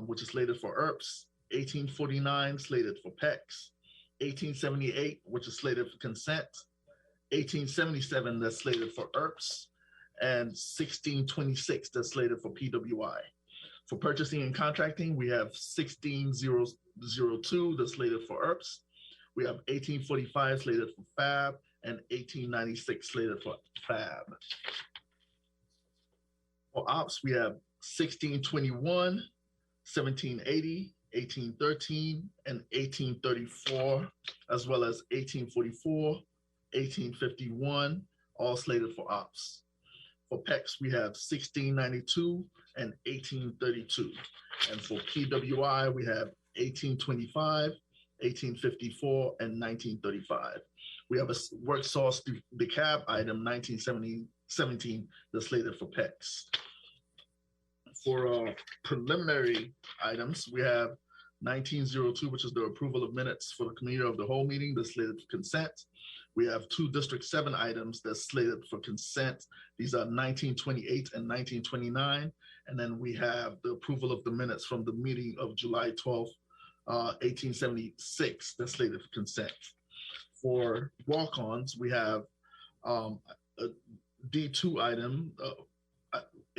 which is slated for ERPs. 1849 slated for PECs, 1878, which is slated for consent, 1877 that's slated for ERPs, and 1626 that's slated for PWI. For purchasing and contracting, we have 16002 that's slated for ERPs. We have 1845 slated for FAB and 1896 slated for FAB. For ops, we have 1621, 1780, 1813 and 1834, as well as 1844, 1851, all slated for ops. For PECs, we have 1692 and 1832. And for PWI, we have 1825, 1854, and 1935. We have a work source DeKalb item 1917 that's slated for PECs. For preliminary items, we have 1902, which is the approval of minutes for the committee of the whole meeting that's slated for consent. We have two District 7 items that's slated for consent. These are 1928 and 1929. And then we have the approval of the minutes from the meeting of July 12th, 1876 that's slated for consent. For walk-ons, we have a D2 item,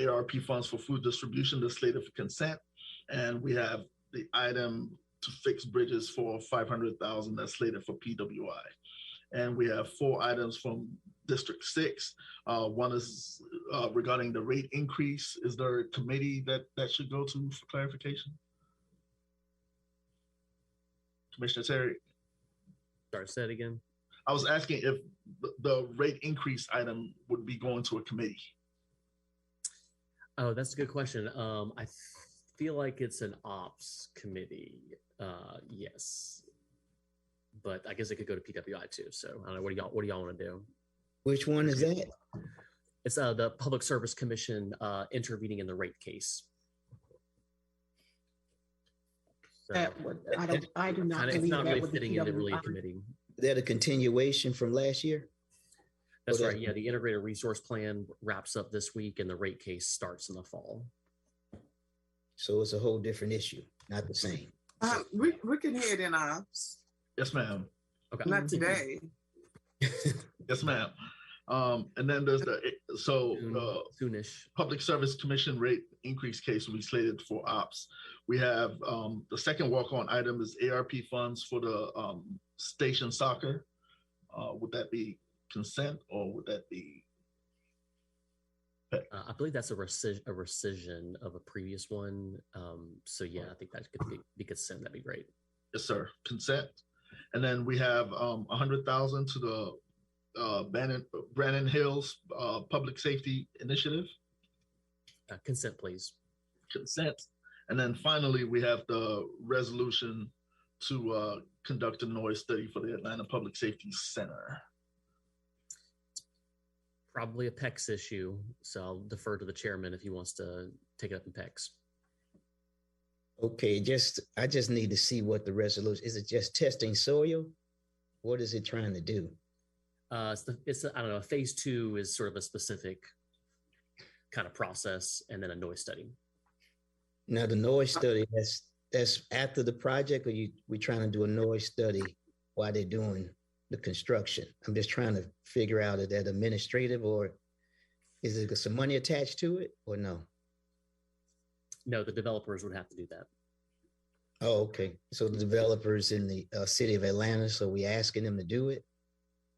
ARP funds for food distribution that's slated for consent. And we have the item to fix bridges for 500,000 that's slated for PWI. And we have 4 items from District 6. One is regarding the rate increase. Is there a committee that should go to for clarification? Commissioner Terry. Sorry, say it again. I was asking if the rate increase item would be going to a committee. Oh, that's a good question. I feel like it's an ops committee. Yes, but I guess it could go to PWI too. So I don't know. What do y'all want to do? Which one is that? It's the Public Service Commission intervening in the rate case. So I do not believe it's not that really would fitting into really a committee. Is that a continuation from last year? That's right. Yeah, the integrated resource plan wraps up this week and the rate case starts in the fall. So it's a whole different issue, not the same. We can head in ops. Yes, ma'am. Okay. Not today. Yes, ma'am. And then there's the soonish Public Service Commission rate increase case will be slated for ops. We have the second walk-on item is ARP funds for the station soccer. Would that be consent or would that be? I believe that's a rescission of a previous one. So yeah, I think that could be consent. That'd be great. Yes, sir. Consent. And then we have 100,000 to the Brannon Hills Public Safety Initiative. Consent, please. Consent. And then finally, we have the resolution to conduct a noise study for the Atlanta Public Safety Center. probably a PEX issue. So I'll defer to the chairman if he wants to take it up in PEX. Okay, I just need to see what the resolution is. It just testing soil? What is it trying to do? I don't know. Phase 2 is sort of a specific kind of process, and then a noise study. Now the noise study, that's after the project, or we trying to do a noise study while they're doing the construction? I'm just trying to figure out, is that administrative, or is there some money attached to it, or no? No, the developers would have to do that. Oh, okay. So the developers in the city of Atlanta, so we asking them to do it?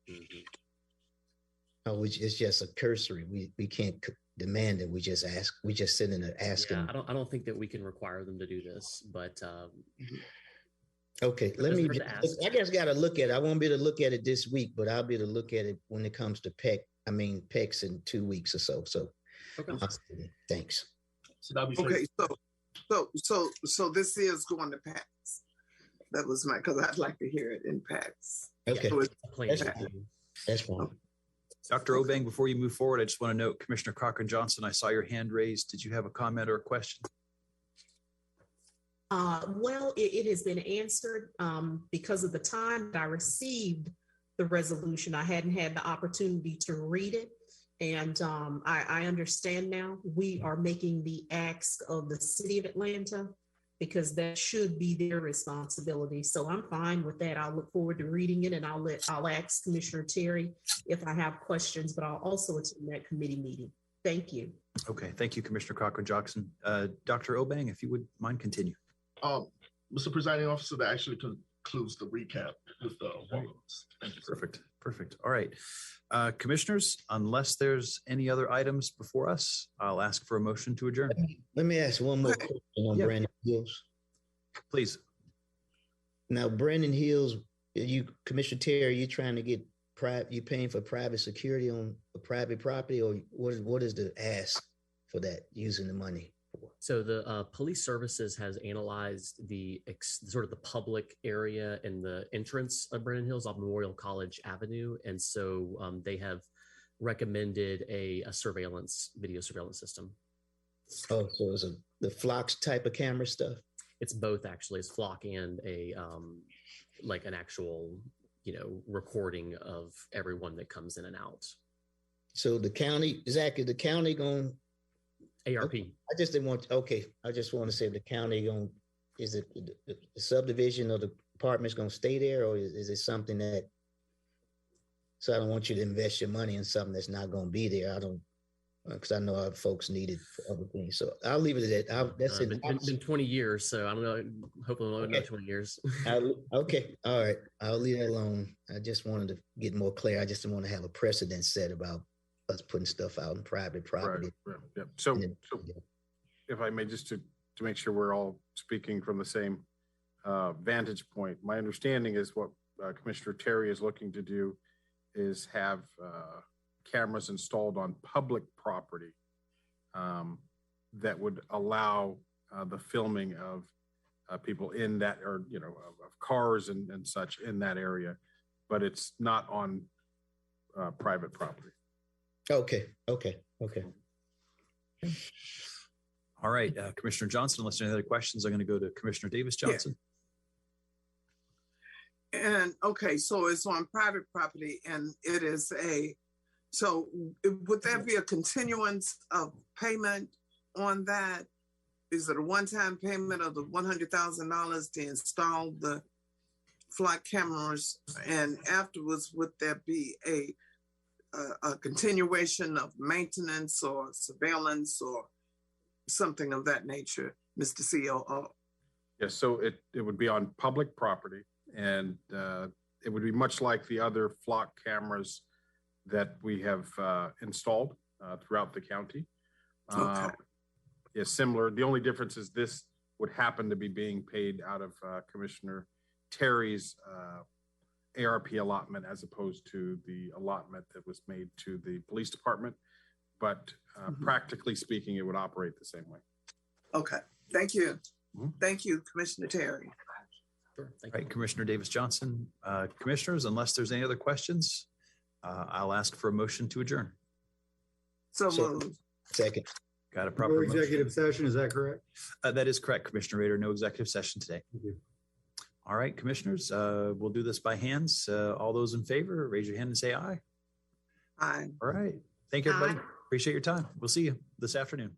Mm-hmm. Oh, it's just a cursory. We can't demand it. We just ask. We just sit in there asking. Yeah, I don't think that we can require them to do this, but okay. Let me. I just got to look at it. I won't be able to look at it this week, but I'll be able to look at it when it comes to PEX in 2 weeks or so. So, okay. Thanks. So that'll be Okay, so this is going to pass. That was because I'd like to hear it in PAX. Okay, So that's fine. Dr. Obeng, before you move forward, I just want to note, Commissioner Cochran-Johnson, I saw your hand raised. Did you have a comment or a question? Well, it has been answered because of the time that I received the resolution. I hadn't had the opportunity to read it. And I understand now we are making the ask of the city of Atlanta, because that should be their responsibility. So I'm fine with that. I'll look forward to reading it, and I'll ask Commissioner Terry if I have questions, but I'll also attend that committee meeting. Thank you. Okay, thank you, Commissioner Cochran-Johnson. Dr. Obeng, if you would mind, continue. Mr. Presiding Officer, that actually concludes the recap with the welcomes. Thank you. Perfect. All right. Commissioners, unless there's any other items before us, I'll ask for a motion to adjourn. Let me ask one more question on Brandon Hills. Please. Now, Brandon Hills, Commissioner Terry, you trying to get you paying for private security on a private property, or what is the ask for that, using the money? So the police services has analyzed the sort of the public area and the entrance of Brandon Hills off Memorial College Avenue. And so they have recommended a video surveillance system. Oh, so it's the Flocks type of camera stuff? It's both, actually. It's flock and a like an actual, recording of everyone that comes in and out. So the county, exactly, the county going ARP. I just didn't want. Okay, I just want to say, the county is it the subdivision of the apartments going to stay there, or is it something that? So I don't want you to invest your money in something that's not going to be there. I don't, because I know our folks need it for other things. So I'll leave it at that. That's it. Been 20 years, so I don't know. Hopefully, okay. Another 20 years. Okay, all right. I'll leave that alone. I just wanted to get more clear. I just didn't want to have a precedent set about us putting stuff out in private property. Right. Yeah. So if I may, just to make sure we're all speaking from the same vantage point, my understanding is what Commissioner Terry is looking to do is have cameras installed on public property that would allow the filming of people in that, or of cars and such in that area, but it's not on private property. Okay. All right, Commissioner Johnson, unless there are any other questions, I'm going to go to Commissioner Davis Johnson. Yeah. And okay, so it's on private property, and it is so would there be a continuance of payment on that? Is it a one-time payment of the $100,000 to install the flock cameras, and afterwards would there be a continuation of maintenance or surveillance or something of that nature, Mr. COO? Yes, so it would be on public property, and it would be much like the other flock cameras that we have installed throughout the county. Okay. Yeah, similar. The only difference is this would happen to be being paid out of Commissioner Terry's ARP allotment, as opposed to the allotment that was made to the police department. But practically speaking, it would operate the same way. Okay, thank you. Thank you, Commissioner Terry. Sure, thank you. Right, Commissioner Davis Johnson. Commissioners, unless there's any other questions, I'll ask for a motion to adjourn. So So- moved. Second. Got a No proper motion. executive session, is that correct? That is correct, Commissioner Rader. No executive session today. Thank you. All right, commissioners, we'll do this by hands. All those in favor, raise your hand and say aye. Aye. All right. Thank you, everybody. Aye. Appreciate your time. We'll see you this afternoon.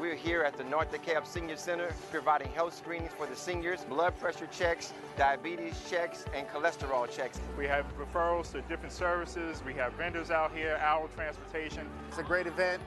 We're here at the North DeKalb Senior Center providing health screenings for the seniors, blood pressure checks, diabetes checks, and cholesterol checks. We have referrals to different services. We have vendors out here, our transportation. It's a great event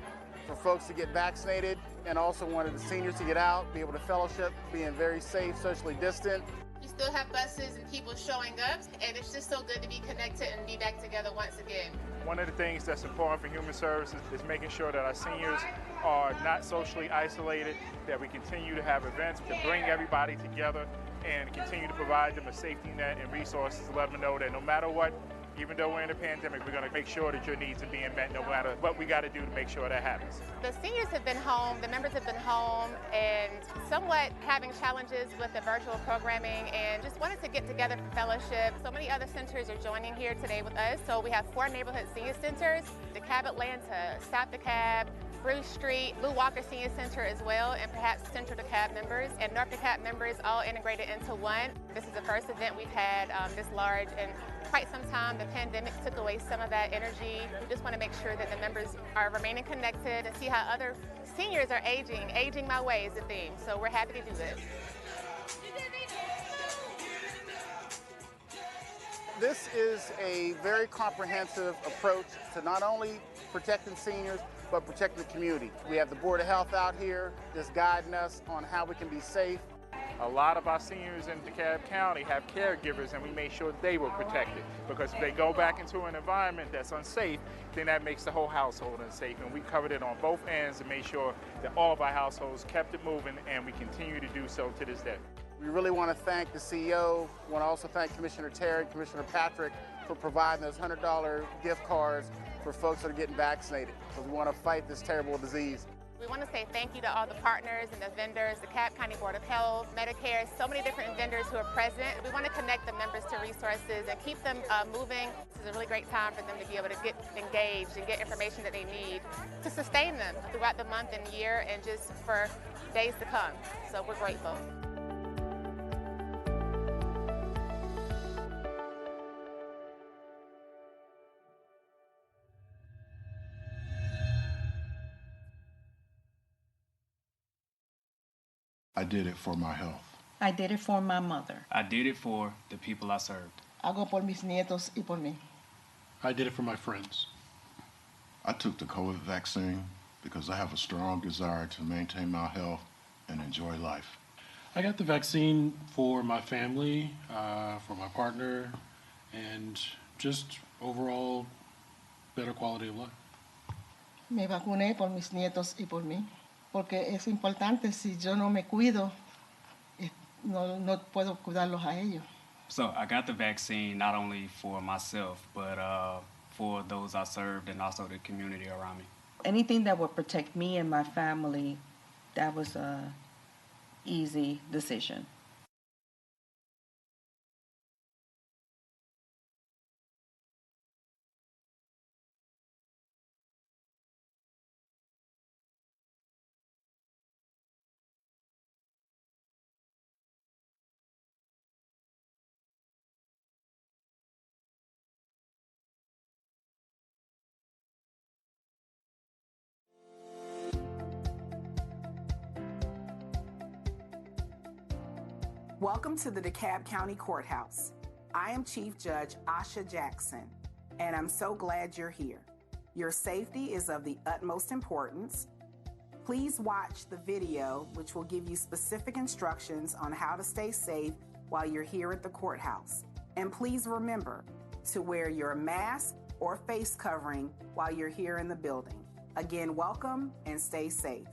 for folks to get vaccinated and also wanted the seniors to get out, be able to fellowship, being very safe, socially distant. We still have buses and people showing up, and it's just so good to be connected and be back together once again. One of the things that's important for Human Services is making sure that our seniors are not socially isolated, that we continue to have events to bring everybody together and continue to provide them a safety net and resources to let them know that no matter what, even though we're in a pandemic, we're going to make sure that your needs are being met no matter what we got to do to make sure that happens. The seniors have been home, the members have been home, and somewhat having challenges with the virtual programming and just wanted to get together for fellowship. So many other centers are joining here today with us. So we have 4 neighborhood senior centers, DeKalb Atlanta, South DeKalb, Bruce Street, Blue Walker Senior Center as well, and perhaps Central DeKalb members and North DeKalb members all integrated into one. This is the first event we've had this large in quite some time. The pandemic took away some of that energy. We just want to make sure that the members are remaining connected and see how other seniors are aging. Aging my way is the theme, so we're happy to do this. This is a very comprehensive approach to not only protecting seniors, but protecting the community. We have the Board of Health out here just guiding us on how we can be safe. A lot of our seniors in DeKalb County have caregivers, and we made sure they were protected, because if they go back into an environment that's unsafe, then that makes the whole household unsafe. And we covered it on both ends and made sure that all of our households kept it moving, and we continue to do so to this day. We really want to thank the CEO. We want to also thank Commissioner Terry, Commissioner Patrick for providing those $100 gift cards for folks that are getting vaccinated, because we want to fight this terrible disease. We want to say thank you to all the partners and the vendors, the DeKalb County Board of Health, Medicare, so many different vendors who are present. We want to connect the members to resources and keep them moving. This is a really great time for them to be able to get engaged and get information that they need to sustain them throughout the month and year and just for days to come. So we're grateful. I did it for my health. I did it for my mother. I did it for the people I served. Hago por mis nietos y por mí. I did it for my friends. I took the COVID vaccine because I have a strong desire to maintain my health and enjoy life. I got the vaccine for my family, for my partner, and just overall better quality of life. Me vacuné por mis nietos y por mí. Porque es importante, si yo no me cuido, no puedo cuidarlos a ellos. So I got the vaccine not only for myself, but for those I served and also the community around me. Anything that would protect me and my family, that was an easy decision. Welcome to the DeKalb County Courthouse. I am Chief Judge Asha Jackson, and I'm so glad you're here. Your safety is of the utmost importance. Please watch the video, which will give you specific instructions on how to stay safe while you're here at the courthouse. And please remember to wear your mask or face covering while you're here in the building. Again, welcome and stay safe.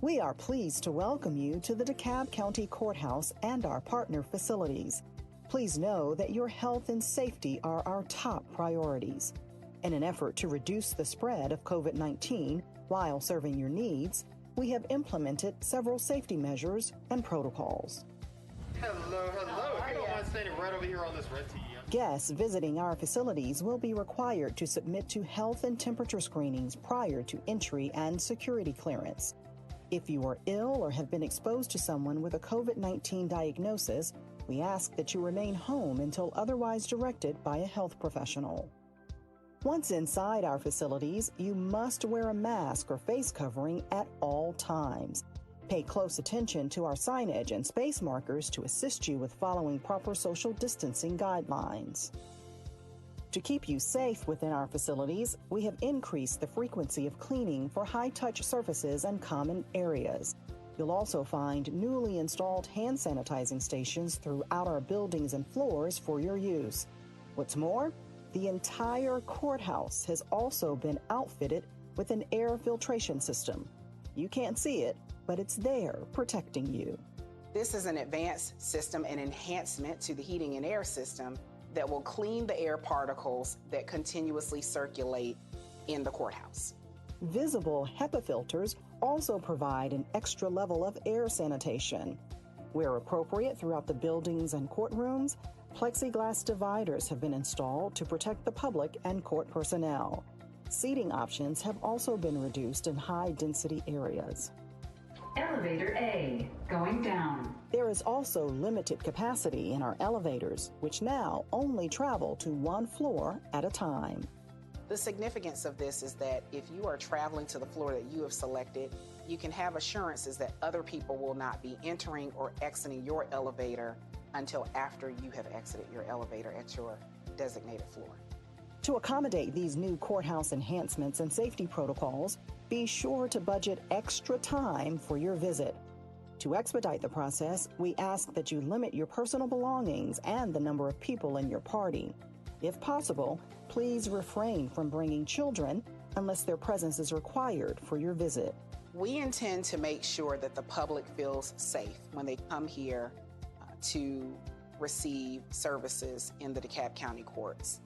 We are pleased to welcome you to the DeKalb County Courthouse and our partner facilities. Please know that your health and safety are our top priorities. In an effort to reduce the spread of COVID-19 while serving your needs, we have implemented several safety measures and protocols. Hello. If you don't mind standing right over here on this red tee. Guests visiting our facilities will be required to submit to health and temperature screenings prior to entry and security clearance. If you are ill or have been exposed to someone with a COVID-19 diagnosis, we ask that you remain home until otherwise directed by a health professional. Once inside our facilities, you must wear a mask or face covering at all times. Pay close attention to our signage and space markers to assist you with following proper social distancing guidelines. To keep you safe within our facilities, we have increased the frequency of cleaning for high-touch surfaces and common areas. You'll also find newly installed hand sanitizing stations throughout our buildings and floors for your use. What's more, the entire courthouse has also been outfitted with an air filtration system. You can't see it, but it's there protecting you. This is an advanced system and enhancement to the heating and air system that will clean the air particles that continuously circulate in the courthouse. Visible HEPA filters also provide an extra level of air sanitation. Where appropriate throughout the buildings and courtrooms, plexiglass dividers have been installed to protect the public and court personnel. Seating options have also been reduced in high-density areas. Elevator A, going down. There is also limited capacity in our elevators, which now only travel to one floor at a time. The significance of this is that if you are traveling to the floor that you have selected, you can have assurances that other people will not be entering or exiting your elevator until after you have exited your elevator at your designated floor. To accommodate these new courthouse enhancements and safety protocols, be sure to budget extra time for your visit. To expedite the process, we ask that you limit your personal belongings and the number of people in your party. If possible, please refrain from bringing children unless their presence is required for your visit. We intend to make sure that the public feels safe when they come here to receive services in the DeKalb County courts.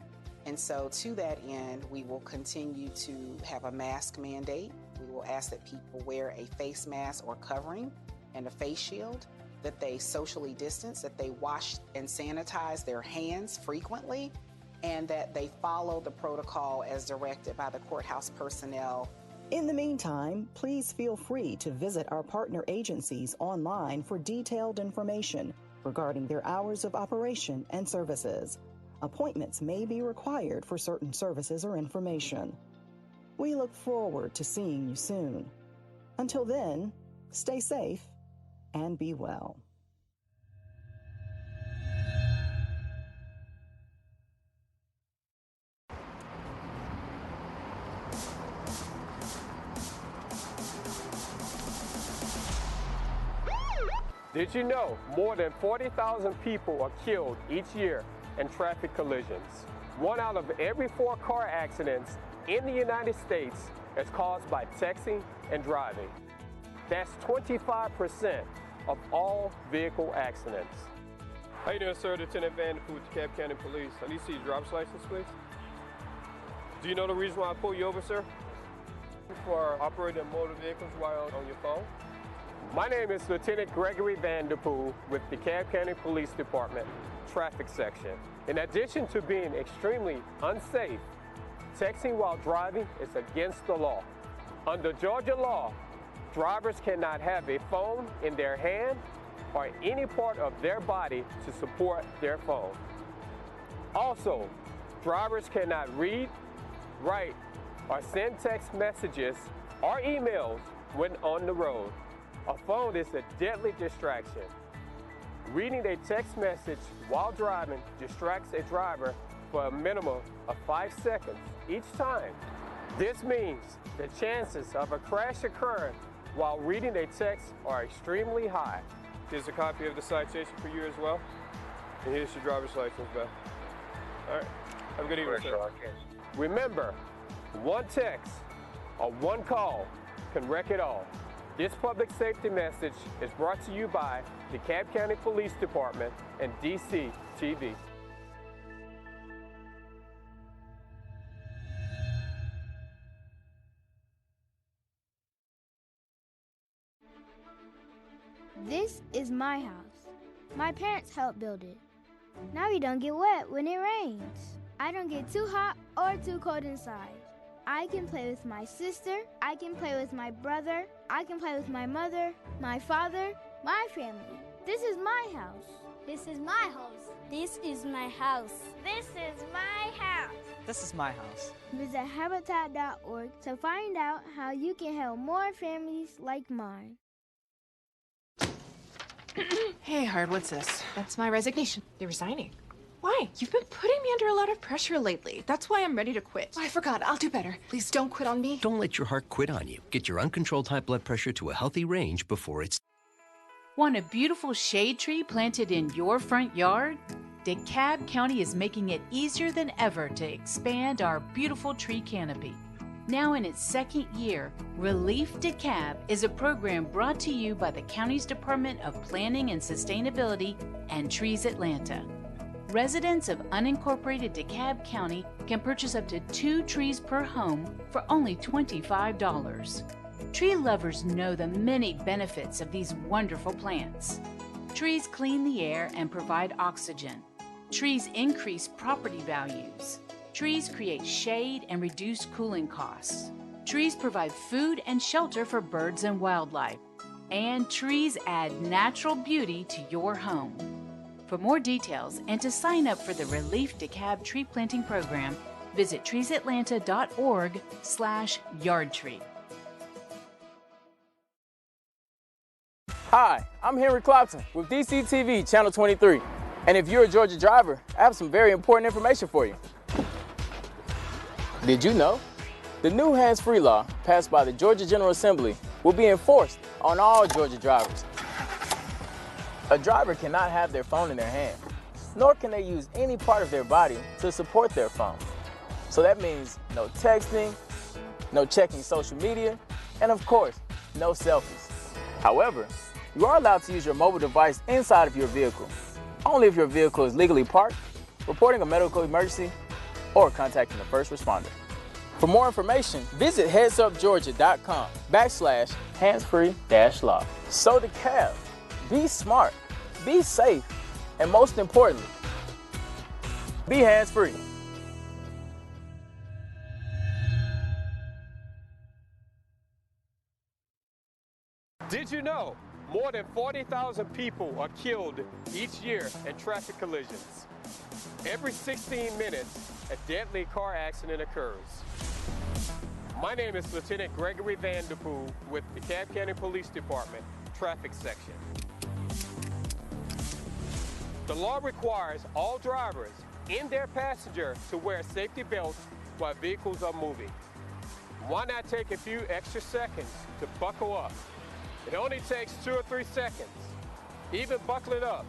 And so to that end, we will continue to have a mask mandate. We will ask that people wear a face mask or covering and a face shield, that they socially distance, that they wash and sanitize their hands frequently, and that they follow the protocol as directed by the courthouse personnel. In the meantime, please feel free to visit our partner agencies online for detailed information regarding their hours of operation and services. Appointments may be required for certain services or information. We look forward to seeing you soon. Until then, stay safe and be well. Did you know more than 40,000 people are killed each year in traffic collisions? 1 out of every 4 car accidents in the United States is caused by texting and driving. That's 25% of all vehicle accidents. How you doing, sir? Lieutenant Vanderpool, DeKalb County Police. I need to see your driver's license, please. Do you know the reason why I pulled you over, sir? For operating motor vehicles while on your phone? My name is Lieutenant Gregory Vanderpool with the DeKalb County Police Department Traffic Section. In addition to being extremely unsafe, texting while driving is against the law. Under Georgia law, drivers cannot have a phone in their hand or any part of their body to support their phone. Also, drivers cannot read, write, or send text messages or emails when on the road. A phone is a deadly distraction. Reading a text message while driving distracts a driver for a minimum of 5 seconds each time. This means the chances of a crash occurring while reading a text are extremely high. Here's a copy of the citation for you as well. And here's your driver's license back. All right, have a good evening, sir. Remember, one text or one call can wreck it all. This public safety message is brought to you by the DeKalb County Police Department and DC TV. This is my house. My parents helped build it. Now we don't get wet when it rains. I don't get too hot or too cold inside. I can play with my sister, I can play with my brother, I can play with my mother, my father, my family. This is my house. This is my house. This is my house. This is my house. This is my house. Visit Habitat.org to find out how you can help more families like mine. Hey, Hard, what's this? That's my resignation. You're resigning. Why? You've been putting me under a lot of pressure lately. That's why I'm ready to quit. Oh, I forgot. I'll do better. Please don't quit on me. Don't let your heart quit on you. Get your uncontrolled high blood pressure to a healthy range before it's... Want a beautiful shade tree planted in your front yard? DeKalb County is making it easier than ever to expand our beautiful tree canopy. Now in its second year, Relief DeKalb is a program brought to you by the county's Department of Planning and Sustainability and Trees Atlanta. Residents of unincorporated DeKalb County can purchase up to 2 trees per home for only $25. Tree lovers know the many benefits of these wonderful plants. Trees clean the air and provide oxygen. Trees increase property values. Trees create shade and reduce cooling costs. Trees provide food and shelter for birds and wildlife. And trees add natural beauty to your home. For more details and to sign up for the Relief DeKalb Tree Planting Program, visit treesatlanta.org/yardtree. Hi, I'm Henry Clopton with DCTV Channel 23. And if you're a Georgia driver, I have some very important information for you. Did you know? The new hands-free law passed by the Georgia General Assembly will be enforced on all Georgia drivers. A driver cannot have their phone in their hand, nor can they use any part of their body to support their phone. So that means no texting, no checking social media, and of course, no selfies. However, you are allowed to use your mobile device inside of your vehicle, only if your vehicle is legally parked, reporting a medical emergency, or contacting a first responder. For more information, visit headsupgeorgia.com/handsfree-law. So DeKalb, be smart, be safe, and most importantly, be hands-free. Did you know more than 40,000 people are killed each year in traffic collisions? Every 16 minutes, a deadly car accident occurs. My name is Lieutenant Gregory Vanderpool with the DeKalb County Police Department Traffic Section. The law requires all drivers and their passenger to wear safety belts while vehicles are moving. Why not take a few extra seconds to buckle up? It only takes 2 or 3 seconds. Even buckling up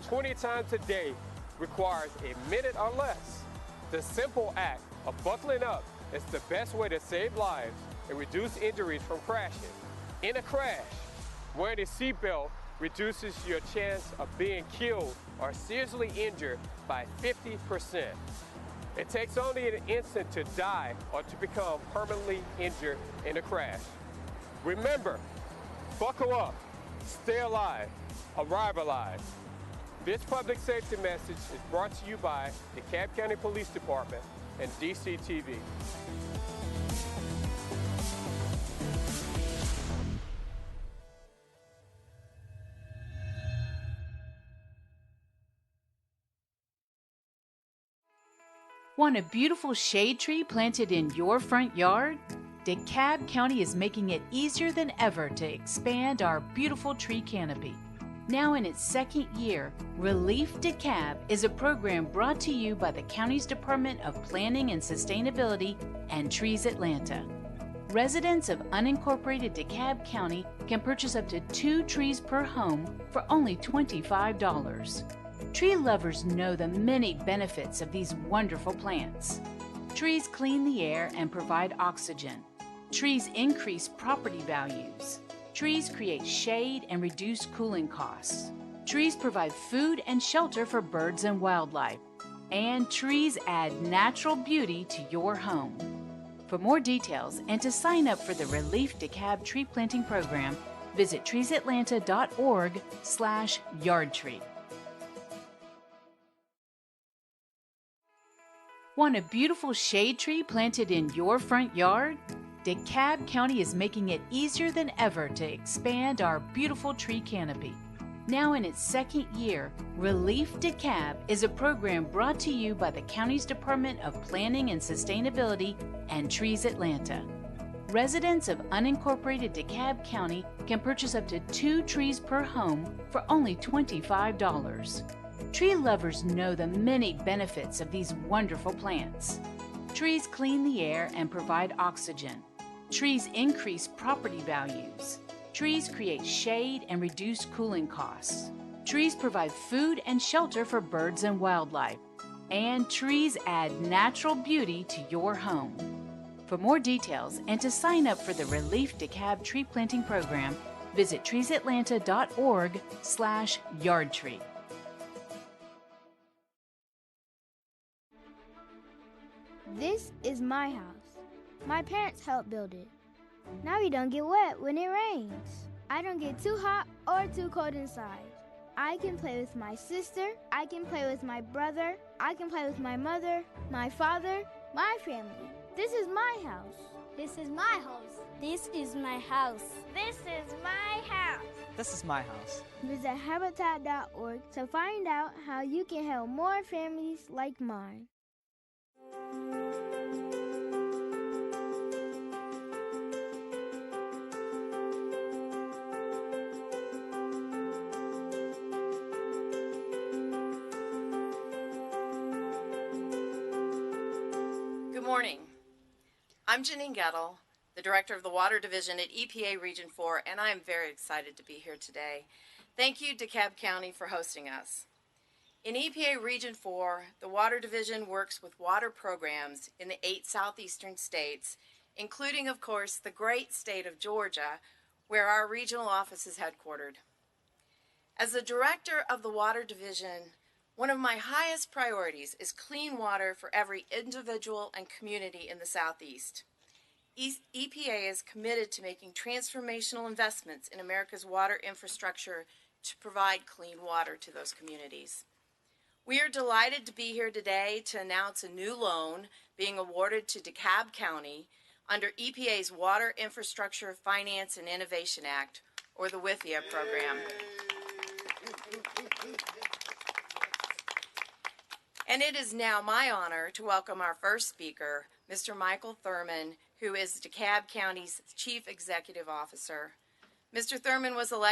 20 times a day requires a minute or less. The simple act of buckling up is the best way to save lives and reduce injuries from crashing. In a crash, wearing a seatbelt reduces your chance of being killed or seriously injured by 50%. It takes only an instant to die or to become permanently injured in a crash. Remember, buckle up, stay alive, arrive alive. This public safety message is brought to you by the DeKalb County Police Department and DCTV. Want a beautiful shade tree planted in your front yard? DeKalb County is making it easier than ever to expand our beautiful tree canopy. Now in its second year, Relief DeKalb is a program brought to you by the county's Department of Planning and Sustainability and Trees Atlanta. Residents of unincorporated DeKalb County can purchase up to 2 trees per home for only $25. Tree lovers know the many benefits of these wonderful plants. Trees clean the air and provide oxygen. Trees increase property values. Trees create shade and reduce cooling costs. Trees provide food and shelter for birds and wildlife. And trees add natural beauty to your home. For more details and to sign up for the Relief DeKalb Tree Planting Program, visit treesatlanta.org/yardtree. Want a beautiful shade tree planted in your front yard? DeKalb County is making it easier than ever to expand our beautiful tree canopy. Now in its second year, Relief DeKalb is a program brought to you by the county's Department of Planning and Sustainability and Trees Atlanta. Residents of unincorporated DeKalb County can purchase up to 2 trees per home for only $25. Tree lovers know the many benefits of these wonderful plants. Trees clean the air and provide oxygen. Trees increase property values. Trees create shade and reduce cooling costs. Trees provide food and shelter for birds and wildlife. And trees add natural beauty to your home. For more details and to sign up for the Relief DeKalb Tree Planting Program, visit treesatlanta.org/yardtree. This is my house. My parents helped build it. Now you don't get wet when it rains. I don't get too hot or too cold inside. I can play with my sister. I can play with my brother. I can play with my mother, my father, my family. This is my house. This is my house. This is my house. This is my house. This is my house. Visit habitat.org to find out how you can help more families like mine. Good morning. I'm Janine Gettle, the Director of the Water Division at EPA Region 4, and I am very excited to be here today. Thank you, DeKalb County, for hosting us. In EPA Region 4, the Water Division works with water programs in the 8 southeastern states, including, of course, the great state of Georgia, where our regional office is headquartered. As the Director of the Water Division, one of my highest priorities is clean water for every individual and community in the Southeast. EPA is committed to making transformational investments in America's water infrastructure to provide clean water to those communities. We are delighted to be here today to announce a new loan being awarded to DeKalb County under EPA's Water Infrastructure Finance and Innovation Act, or the WIFIA program. And it is now my honor to welcome our first speaker, Mr. Michael Thurman, who is DeKalb County's Chief Executive Officer. Mr. Thurman was elected